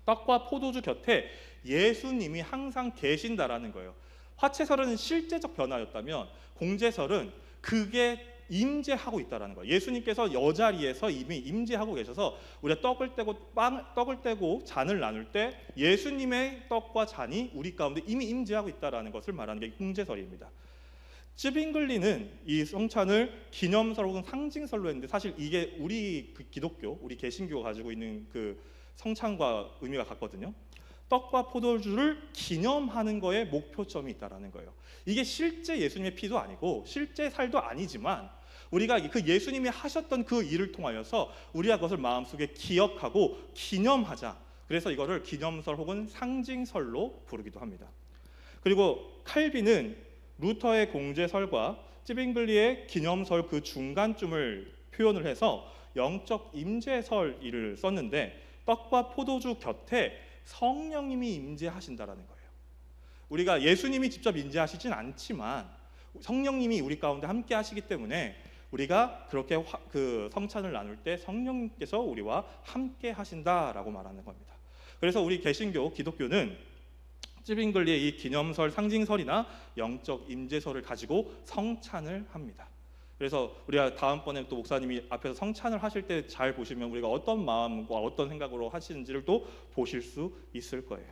떡과 포도주 곁에 예수님이 항상 계신다라는 거예요. 화채설은 실제적 변화였다면 공제설은 그게 임재하고 있다라는 거예요. 예수님께서 여자리에서 이미 임재하고 계셔서 우리가 떡을 떼고 잔을 나눌 때 예수님의 떡과 잔이 우리 가운데 이미 임재하고 있다라는 것을 말하는 게 공제설입니다. 쯔빙글리는 이 성찬을 기념설 혹은 상징설로 했는데 사실 이게 우리 그 기독교, 우리 개신교가 가지고 있는 그 성찬과 의미가 같거든요. 떡과 포도주를 기념하는 거에 목표점이 있다라는 거예요. 이게 실제 예수님의 피도 아니고 실제 살도 아니지만 우리가 그 예수님이 하셨던 그 일을 통하여서 우리가 그것을 마음속에 기억하고 기념하자. 그래서 이거를 기념설 혹은 상징설로 부르기도 합니다. 그리고 칼빈은 루터의 공제설과 찌빙글리의 기념설 그 중간쯤을 표현을 해서 영적 임재설을 썼는데 떡과 포도주 곁에 성령님이 임재하신다라는 거예요. 우리가 예수님이 직접 임재하시진 않지만 성령님이 우리 가운데 함께 하시기 때문에 우리가 그렇게 그 성찬을 나눌 때 성령님께서 우리와 함께 하신다라고 말하는 겁니다. 그래서 우리 개신교, 기독교는 찌빙글리의 이 기념설, 상징설이나 영적 임재설을 가지고 성찬을 합니다. 그래서 우리가 다음번에 또 목사님이 앞에서 성찬을 하실 때 잘 보시면 우리가 어떤 마음과 어떤 생각으로 하시는지를 또 보실 수 있을 거예요.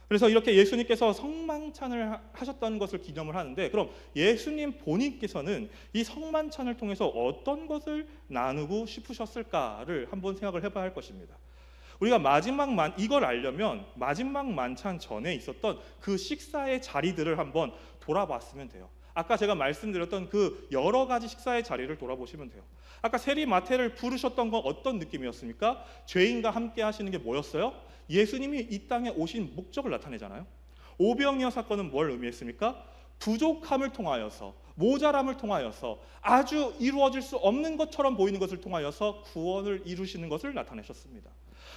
그래서 이렇게 예수님께서 성만찬을 하셨다는 것을 기념을 하는데 그럼 예수님 본인께서는 이 성만찬을 통해서 어떤 것을 나누고 싶으셨을까를 한번 생각을 해봐야 할 것입니다. 우리가 이걸 알려면 마지막 만찬 전에 있었던 그 식사의 자리들을 한번 돌아봤으면 돼요. 아까 제가 말씀드렸던 그 여러 가지 식사의 자리를 돌아보시면 돼요. 아까 세리 마태를 부르셨던 건 어떤 느낌이었습니까? 죄인과 함께 하시는 게 뭐였어요? 예수님이 이 땅에 오신 목적을 나타내잖아요. 오병이어 사건은 뭘 의미했습니까? 부족함을 통하여서, 모자람을 통하여서, 아주 이루어질 수 없는 것처럼 보이는 것을 통하여서 구원을 이루시는 것을 나타내셨습니다.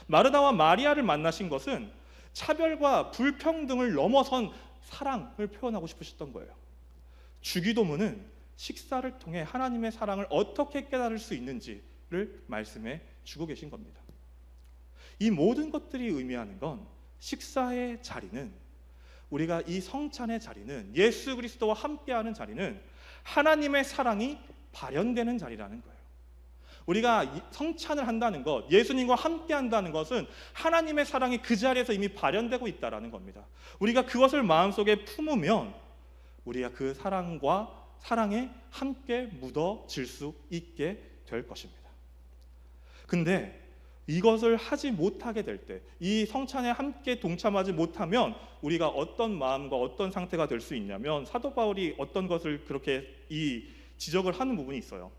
마르다와 마리아를 만나신 것은 차별과 불평등을 넘어선 사랑을 표현하고 싶으셨던 거예요. 주기도문은 식사를 통해 하나님의 사랑을 어떻게 깨달을 수 있는지를 말씀해 주고 계신 겁니다. 이 모든 것들이 의미하는 건 식사의 자리는 우리가 이 성찬의 자리는 예수 그리스도와 함께하는 자리는 하나님의 사랑이 발현되는 자리라는 거예요. 우리가 성찬을 한다는 것, 예수님과 함께한다는 것은 하나님의 사랑이 그 자리에서 이미 발현되고 있다는 겁니다. 우리가 그것을 마음속에 품으면 우리가 그 사랑에 함께 묻어질 수 있게 될 것입니다. 근데 이것을 하지 못하게 될 때, 이 성찬에 함께 동참하지 못하면 우리가 어떤 마음과 어떤 상태가 될 수 있냐면 사도 바울이 어떤 것을 그렇게 지적을 하는 부분이 있어요.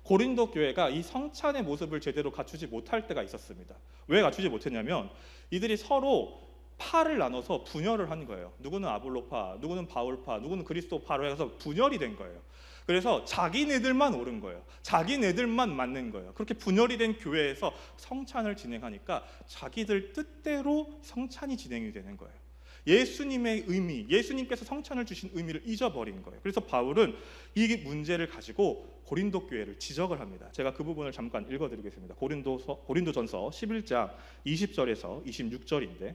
고린도 교회가 이 성찬의 모습을 제대로 갖추지 못할 때가 있었습니다. 왜 갖추지 못했냐면 이들이 서로 파를 나눠서 분열을 한 거예요. 누구는 아볼로파, 누구는 바울파, 누구는 그리스도파로 해서 분열이 된 거예요. 그래서 자기네들만 옳은 거예요. 자기네들만 맞는 거예요. 그렇게 분열이 된 교회에서 성찬을 진행하니까 자기들 뜻대로 성찬이 진행이 되는 거예요. 예수님의 의미, 예수님께서 성찬을 주신 의미를 잊어버린 거예요. 그래서 바울은 이 문제를 가지고 고린도 교회를 지적을 합니다. 제가 그 부분을 잠깐 읽어드리겠습니다. 고린도전서 11장 20절에서 26절인데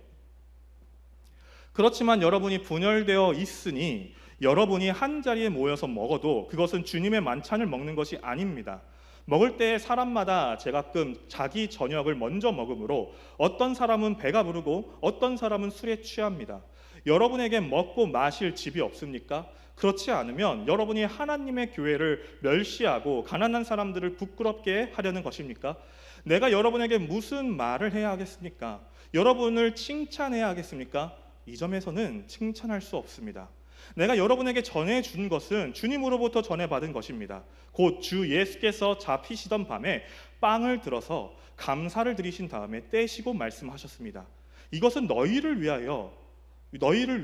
그렇지만 여러분이 분열되어 있으니 여러분이 한 자리에 모여서 먹어도 그것은 주님의 만찬을 먹는 것이 아닙니다. 먹을 때 사람마다 제가끔 자기 저녁을 먼저 먹으므로 어떤 사람은 배가 부르고 어떤 사람은 술에 취합니다. 여러분에게 먹고 마실 집이 없습니까? 그렇지 않으면 여러분이 하나님의 교회를 멸시하고 가난한 사람들을 부끄럽게 하려는 것입니까? 내가 여러분에게 무슨 말을 해야 하겠습니까? 여러분을 칭찬해야 하겠습니까? 이 점에서는 칭찬할 수 없습니다. 내가 여러분에게 전해준 것은 주님으로부터 전해받은 것입니다. 곧 주 예수께서 잡히시던 밤에 빵을 들어서 감사를 드리신 다음에 떼시고 말씀하셨습니다. 이것은 너희를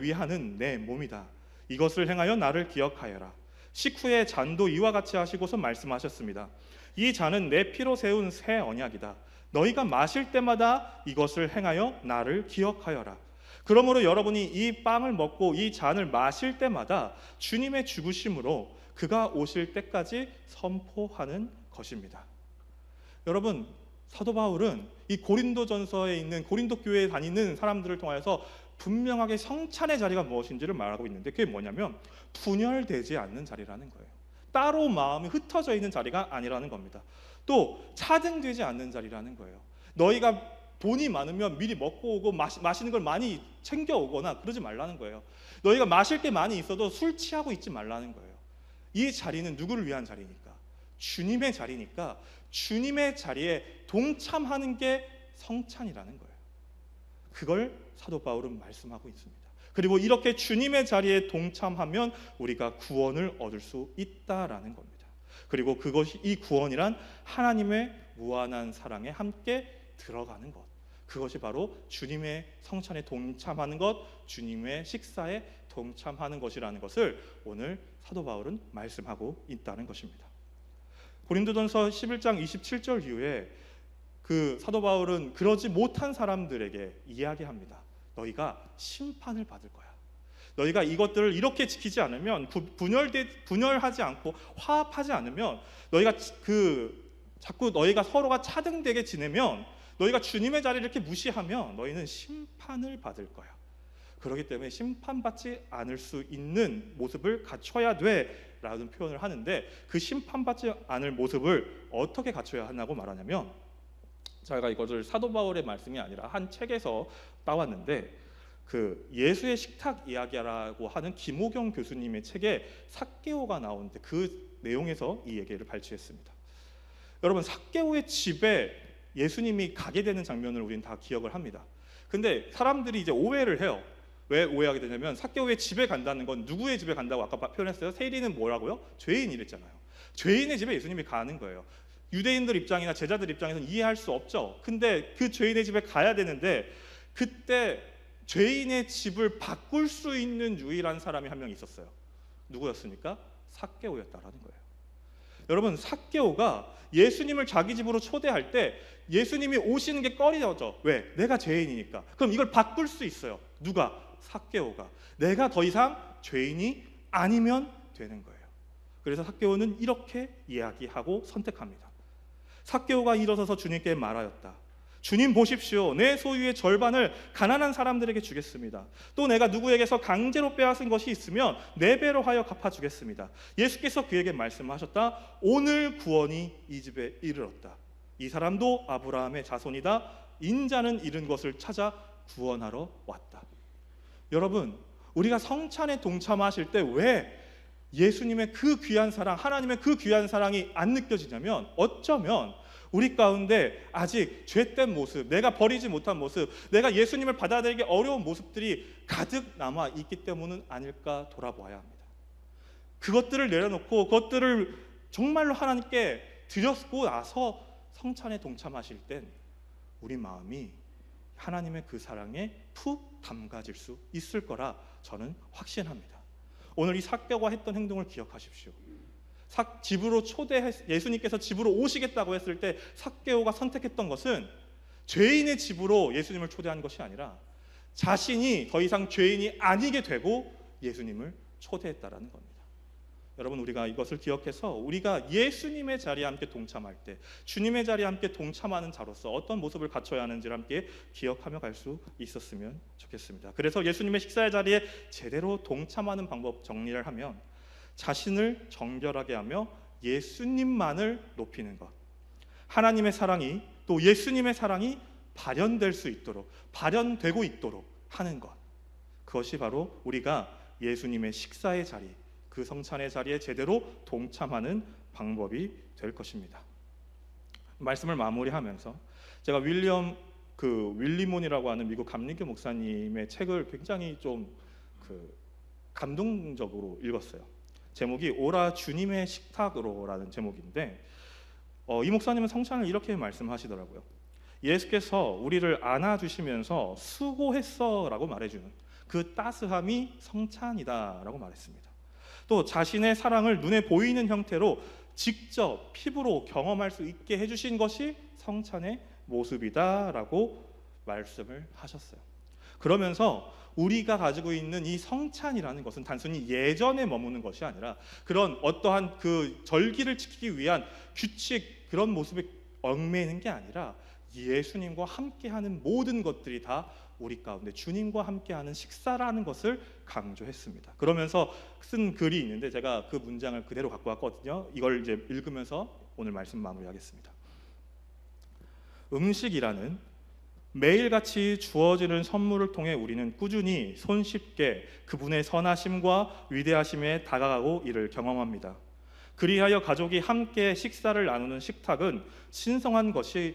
위하는 내 몸이다. 이것을 행하여 나를 기억하여라. 식후에 잔도 이와 같이 하시고서 말씀하셨습니다. 이 잔은 내 피로 세운 새 언약이다. 너희가 마실 때마다 이것을 행하여 나를 기억하여라. 그러므로 여러분이 이 빵을 먹고 이 잔을 마실 때마다 주님의 죽으심으로 그가 오실 때까지 선포하는 것입니다. 여러분, 사도 바울은 이 고린도전서에 있는 고린도 교회에 다니는 사람들을 통해서 분명하게 성찬의 자리가 무엇인지를 말하고 있는데, 그게 뭐냐면 분열되지 않는 자리라는 거예요. 따로 마음이 흩어져 있는 자리가 아니라는 겁니다. 또 차등되지 않는 자리라는 거예요. 너희가 돈이 많으면 미리 먹고 오고 마시는 걸 많이 챙겨 오거나 그러지 말라는 거예요. 너희가 마실 게 많이 있어도 술 취하고 있지 말라는 거예요. 이 자리는 누구를 위한 자리니까? 주님의 자리니까 주님의 자리에 동참하는 게 성찬이라는 거예요. 그걸 사도 바울은 말씀하고 있습니다. 그리고 이렇게 주님의 자리에 동참하면 우리가 구원을 얻을 수 있다라는 겁니다. 그리고 그것이, 이 구원이란 하나님의 무한한 사랑에 함께 들어가는 것, 그것이 바로 주님의 성찬에 동참하는 것, 주님의 식사에 동참하는 것이라는 것을 오늘 사도 바울은 말씀하고 있다는 것입니다. 고린도전서 11장 27절 이후에 그 사도 바울은 그러지 못한 사람들에게 이야기합니다. 너희가 심판을 받을 거야. 너희가 이것들을 이렇게 지키지 않으면, 분열하지 않고 화합하지 않으면, 자꾸 너희가 서로가 차등되게 지내면, 너희가 주님의 자리를 이렇게 무시하면 너희는 심판을 받을 거야. 그렇기 때문에 심판받지 않을 수 있는 모습을 갖춰야 돼 라는 표현을 하는데, 그 심판받지 않을 모습을 어떻게 갖춰야 하냐고 말하냐면, 제가 이것을 사도 바울의 말씀이 아니라 한 책에서 따왔는데, 그 예수의 식탁 이야기라고 하는 김호경 교수님의 책에 삭개오가 나오는데 그 내용에서 이 얘기를 발췌했습니다. 여러분, 삭개오의 집에 예수님이 가게 되는 장면을 우리는 다 기억을 합니다. 근데 사람들이 이제 오해를 해요. 왜 오해하게 되냐면, 삭개오의 집에 간다는 건 누구의 집에 간다고 아까 표현했어요? 세리는 뭐라고요? 죄인이랬잖아요. 죄인의 집에 예수님이 가는 거예요. 유대인들 입장이나 제자들 입장에서는 이해할 수 없죠. 근데 그 죄인의 집에 가야 되는데, 그때 죄인의 집을 바꿀 수 있는 유일한 사람이 한 명 있었어요. 누구였습니까? 삭개오였다라는 거예요. 여러분, 삭개오가 예수님을 자기 집으로 초대할 때 예수님이 오시는 게 꺼리죠. 왜? 내가 죄인이니까. 그럼 이걸 바꿀 수 있어요. 누가? 삭개오가. 내가 더 이상 죄인이 아니면 되는 거예요. 그래서 삭개오는 이렇게 이야기하고 선택합니다. 삭개오가 일어서서 주님께 말하였다. 주님 보십시오. 내 소유의 절반을 가난한 사람들에게 주겠습니다. 또 내가 누구에게서 강제로 빼앗은 것이 있으면 4배로 하여 갚아주겠습니다. 예수께서 그에게 말씀하셨다. 오늘 구원이 이 집에 이르렀다. 이 사람도 아브라함의 자손이다. 인자는 잃은 것을 찾아 구원하러 왔다. 여러분, 우리가 성찬에 동참하실 때 왜 예수님의 그 귀한 사랑, 하나님의 그 귀한 사랑이 안 느껴지냐면, 어쩌면 우리 가운데 아직 죄된 모습, 내가 버리지 못한 모습, 내가 예수님을 받아들이기 어려운 모습들이 가득 남아 있기 때문은 아닐까 돌아보아야 합니다. 그것들을 내려놓고 그것들을 정말로 하나님께 드렸고 나서 성찬에 동참하실 땐 우리 마음이 하나님의 그 사랑에 푹 담가질 수 있을 거라 저는 확신합니다. 오늘 이 삭개오가 했던 행동을 기억하십시오. 집으로 예수님께서 집으로 오시겠다고 했을 때 삭개오가 선택했던 것은 죄인의 집으로 예수님을 초대한 것이 아니라 자신이 더 이상 죄인이 아니게 되고 예수님을 초대했다라는 겁니다. 여러분, 우리가 이것을 기억해서 우리가 예수님의 자리에 함께 동참할 때, 주님의 자리에 함께 동참하는 자로서 어떤 모습을 갖춰야 하는지를 함께 기억하며 갈 수 있었으면 좋겠습니다. 그래서 예수님의 식사의 자리에 제대로 동참하는 방법 정리를 하면, 자신을 정결하게 하며 예수님만을 높이는 것, 하나님의 사랑이 또 예수님의 사랑이 발현될 수 있도록, 발현되고 있도록 하는 것, 그것이 바로 우리가 예수님의 식사의 자리, 그 성찬의 자리에 제대로 동참하는 방법이 될 것입니다. 말씀을 마무리하면서 제가 윌리몬이라고 하는 미국 감리교 목사님의 책을 굉장히 좀 감동적으로 읽었어요. 제목이 오라 주님의 식탁으로라는 제목인데, 이 목사님은 성찬을 이렇게 말씀하시더라고요. 예수께서 우리를 안아주시면서 수고했어라고 말해주는 그 따스함이 성찬이다라고 말했습니다. 또 자신의 사랑을 눈에 보이는 형태로 직접 피부로 경험할 수 있게 해주신 것이 성찬의 모습이다라고 말씀을 하셨어요. 그러면서 우리가 가지고 있는 이 성찬이라는 것은 단순히 예전에 머무는 것이 아니라 그런 어떠한 그 절기를 지키기 위한 규칙, 그런 모습에 얽매이는 게 아니라 예수님과 함께하는 모든 것들이 다 우리 가운데 주님과 함께하는 식사라는 것을 강조했습니다. 그러면서 쓴 글이 있는데 제가 그 문장을 그대로 갖고 왔거든요. 이걸 이제 읽으면서 오늘 말씀 마무리하겠습니다. 음식이라는 매일같이 주어지는 선물을 통해 우리는 꾸준히 손쉽게 그분의 선하심과 위대하심에 다가가고 이를 경험합니다. 그리하여 가족이 함께 식사를 나누는 식탁은 신성한 것이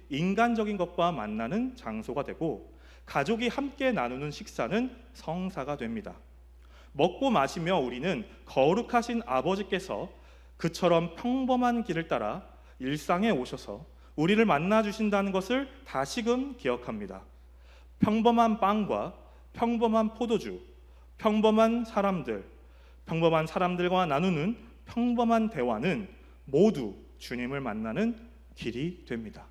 인간적인 것과 만나는 장소가 되고, 가족이 함께 나누는 식사는 성사가 됩니다. 먹고 마시며 우리는 거룩하신 아버지께서 그처럼 평범한 길을 따라 일상에 오셔서 우리를 만나 주신다는 것을 다시금 기억합니다. 평범한 빵과 평범한 포도주, 평범한 사람들과 나누는 평범한 대화는 모두 주님을 만나는 길이 됩니다.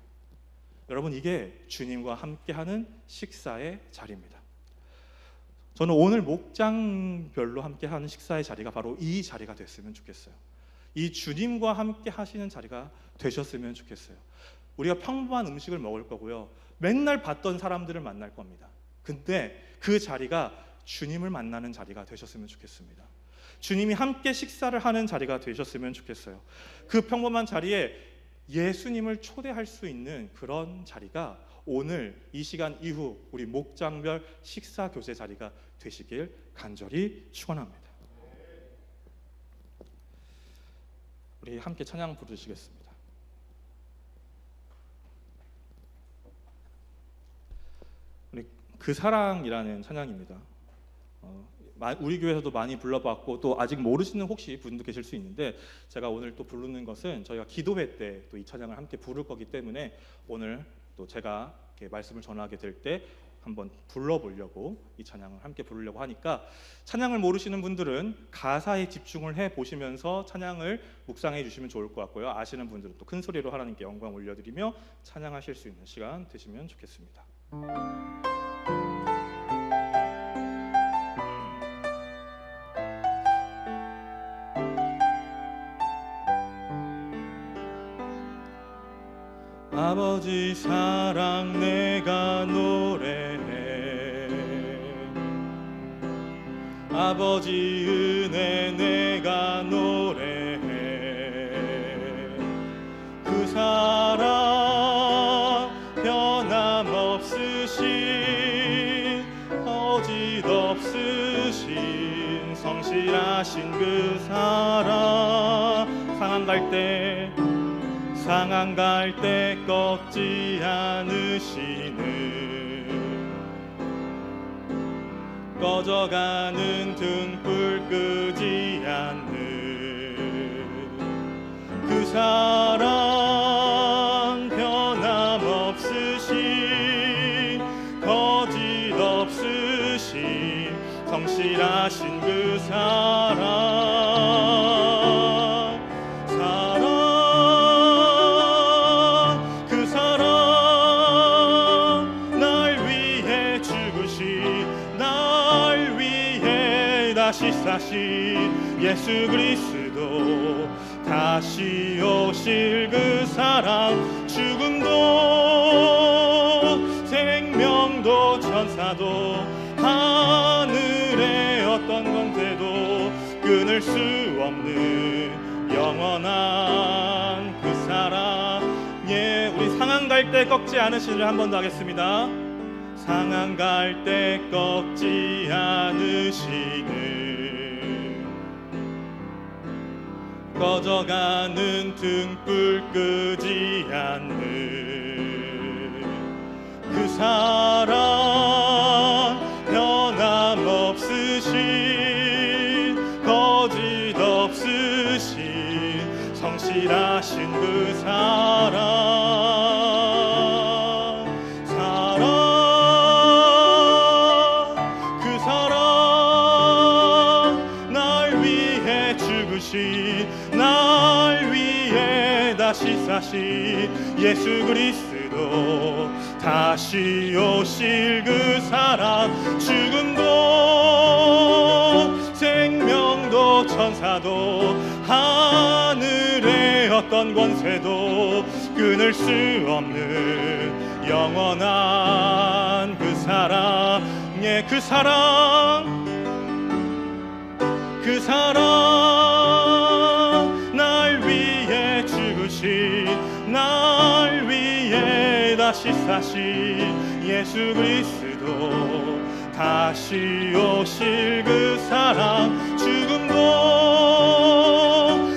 여러분, 이게 주님과 함께하는 식사의 자리입니다. 저는 오늘 목장별로 함께하는 식사의 자리가 바로 이 자리가 됐으면 좋겠어요. 이 주님과 함께 하시는 자리가 되셨으면 좋겠어요. 우리가 평범한 음식을 먹을 거고요, 맨날 봤던 사람들을 만날 겁니다. 근데 그 자리가 주님을 만나는 자리가 되셨으면 좋겠습니다. 주님이 함께 식사를 하는 자리가 되셨으면 좋겠어요. 그 평범한 자리에 예수님을 초대할 수 있는 그런 자리가 오늘 이 시간 이후 우리 목장별 식사 교제 자리가 되시길 간절히 축원합니다. 우리 함께 찬양 부르시겠습니다. 우리 그 사랑이라는 찬양입니다. 우리 교회에서도 많이 불러봤고 또 아직 모르시는 혹시 분도 계실 수 있는데, 제가 오늘 또 부르는 것은 저희가 기도회 때 또 이 찬양을 함께 부를 거기 때문에 오늘 또 제가 이렇게 말씀을 전하게 될 때 한번 불러보려고 이 찬양을 함께 부르려고 하니까, 찬양을 모르시는 분들은 가사에 집중을 해 보시면서 찬양을 묵상해 주시면 좋을 것 같고요, 아시는 분들은 또 큰 소리로 하나님께 영광 올려드리며 찬양하실 수 있는 시간 되시면 좋겠습니다. 아버지 사랑 내가 노래해, 아버지 은혜 내가 노래해. 그 사랑 변함없으신, 거짓없으신, 성실하신 그 사랑, 상한 갈 때 꺾지 않으시는, 꺼져가는 등불 끄지 않는 그 사랑, 변함없으신, 거짓없으신, 성실하신 그 사랑, 사신 예수 그리스도, 다시 오실 그 사랑, 죽음도 생명도 천사도 하늘의 어떤 권세도 끈을 끊을 수 없는 영원한 그 사랑. 예, 우리 상한 갈 때 꺾지 않으시를 한 번 더 하겠습니다. 상한 갈 때 꺾지 않으시는 꺼져가는 등불 끄지 않는 그 사랑, 변함없으신 거짓 없으신 성실하신 그 사랑, 그 사랑, 날 위해 죽으신, 날 위해 다시 사신 예수 그리스도, 다시 오실 그 사랑. 죽음도 생명도 천사도 하늘의 어떤 권세도 끊을 수 없는 영원한 그 사랑. 예, 그 사랑, 그 사랑, 날 위해 죽으신, 날 위해 다시 사신 예수 그리스도, 다시 오실 그 사랑. 죽음도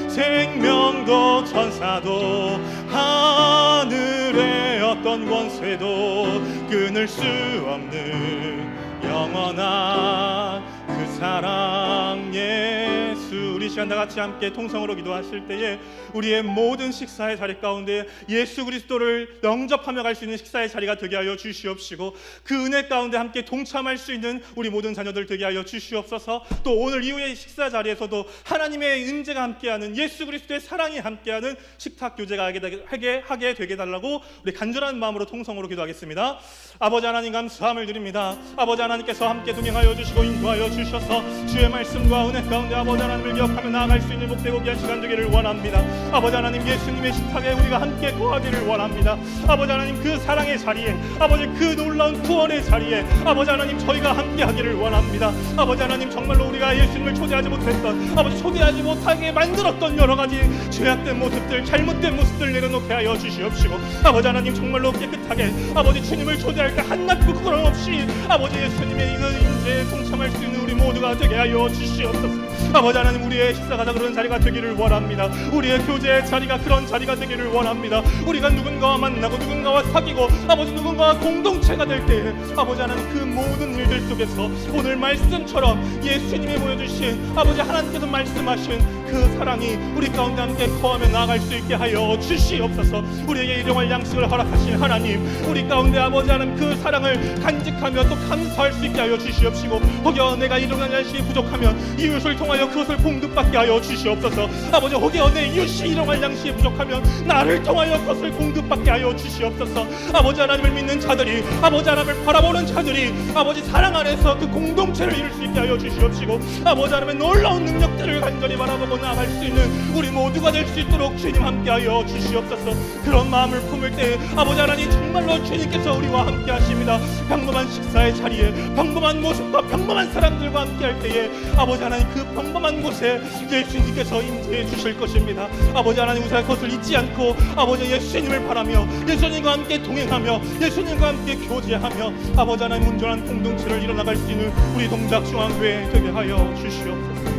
생명도 천사도 하늘의 어떤 권세도 끊을 수 없는 영원한 그 사랑. 예수. 우리 시간 다 같이 함께 통성으로 기도하실 때에 우리의 모든 식사의 자리 가운데 예수 그리스도를 영접하며 갈 수 있는 식사의 자리가 되게 하여 주시옵시고, 그 은혜 가운데 함께 동참할 수 있는 우리 모든 자녀들 되게 하여 주시옵소서. 또 오늘 이후의 식사 자리에서도 하나님의 은혜가 함께하는, 예수 그리스도의 사랑이 함께하는 식탁 교제가 하게 되게 달라고 우리 간절한 마음으로 통성으로 기도하겠습니다. 아버지 하나님 감사함을 드립니다. 아버지 하나님께서 함께 동행하여 주시고 인도하여 주셔서 주의 말씀과 은혜 가운데 아버지 하나님을 기억하며 나아갈 수 있는 복되고 귀한 시간 되기를 원합니다. 아버지 하나님, 예수님의 식탁에 우리가 함께 거하기를 원합니다. 아버지 하나님, 그 사랑의 자리에, 아버지 그 놀라운 구원의 자리에 아버지 하나님 저희가 함께 하기를 원합니다. 아버지 하나님, 정말로 우리가 예수님을 초대하지 못했던, 아버지 초대하지 못하게 만들었던 여러 가지 죄악된 모습들, 잘못된 모습들 내려놓게 하여 주시옵시고, 아버지 하나님 정말로 깨끗하게 아버지 주님을 초대할 때 한낱 부끄러움 없이 아버지 예수님의 이거 인재에 동참할 수 있는 우리 모두가 되게 하여 주시옵소서. 아버지 하나님, 우리의 식사가 다 그런 자리가 되기를 원합니다. 우리의 교제의 자리가 그런 자리가 되기를 원합니다. 우리가 누군가와 만나고 누군가와 사귀고 아버지 누군가와 공동체가 될 때에 아버지 하나님 그 모든 일들 속에서 오늘 말씀처럼 예수님이 보여주신 아버지 하나님께서 말씀하신 그 사랑이 우리 가운데 함께 거하며 나아갈 수 있게 하여 주시옵소서. 우리에게 일용할 양식을 허락하신 하나님, 우리 가운데 아버지 하나님 그 사랑을 간직하며 또 감사할 수 있게 하여 주시옵시고, 혹여 내가 일용할 양식이 부족하면 이웃을 통하여 그것을 공급받게 하여 주시옵소서. 아버지, 혹여 내 이웃이 일용할 양식이 부족하면 나를 통하여 그것을 공급받게 하여 주시옵소서. 아버지 하나님을 믿는 자들이, 아버지 하나님을 바라보는 자들이 아버지 사랑 안에서 그 공동체를 이룰 수 있게 하여 주시옵시고, 아버지 하나님의 놀라운 능력들을 간절히 바라보고 나아갈 수 있는 우리 모두가 될 수 있도록 주님 함께 하여 주시옵소서. 그런 마음을 품을 때 아버지 하나님 정말로 주님께서 우리와 함께 하십니다. 평범한 식사의 자리에 평범한 모습과 평범한 사람들과 함께 할 때에 아버지 하나님 그 평범한 곳에 예수님께서 임재해 주실 것입니다. 아버지 하나님, 우리가 그것을 잊지 않고 아버지 예수님을 바라며 예수님과 함께 동행하며 예수님과 함께 교제하며 아버지 하나님 온전한 공동체를 이뤄나갈 수 있는 우리 동작중앙교회 되게 하여 주시옵소서.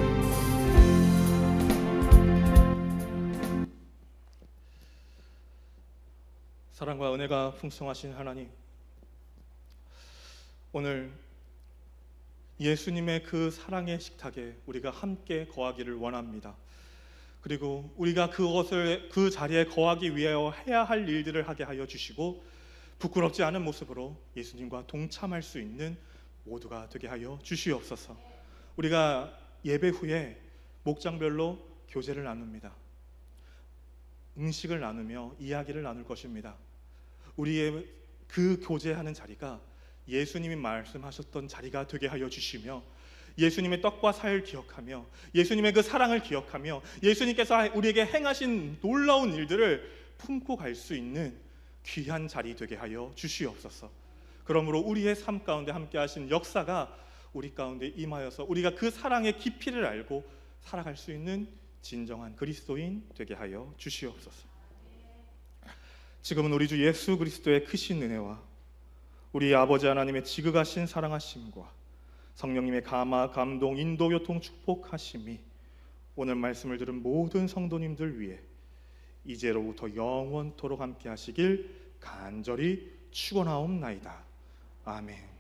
사랑과 은혜가 풍성하신 하나님, 오늘 예수님의 그 사랑의 식탁에 우리가 함께 거하기를 원합니다. 그리고 우리가 그것을 그 자리에 거하기 위하여 해야 할 일들을 하게 하여 주시고, 부끄럽지 않은 모습으로 예수님과 동참할 수 있는 모두가 되게 하여 주시옵소서. 우리가 예배 후에 목장별로 교제를 나눕니다. 음식을 나누며 이야기를 나눌 것입니다. 우리의 그 교제하는 자리가 예수님이 말씀하셨던 자리가 되게 하여 주시며, 예수님의 떡과 사를 기억하며 예수님의 그 사랑을 기억하며 예수님께서 우리에게 행하신 놀라운 일들을 품고 갈 수 있는 귀한 자리 되게 하여 주시옵소서. 그러므로 우리의 삶 가운데 함께 하신 역사가 우리 가운데 임하여서 우리가 그 사랑의 깊이를 알고 살아갈 수 있는 진정한 그리스도인 되게 하여 주시옵소서. 지금은 우리 주 예수 그리스도의 크신 은혜와 우리 아버지 하나님의 지극하신 사랑하심과 성령님의 감동, 인도, 교통, 축복하심이 오늘 말씀을 들은 모든 성도님들 위해 이제로부터 영원토록 함께 하시길 간절히 축원하옵나이다. 아멘.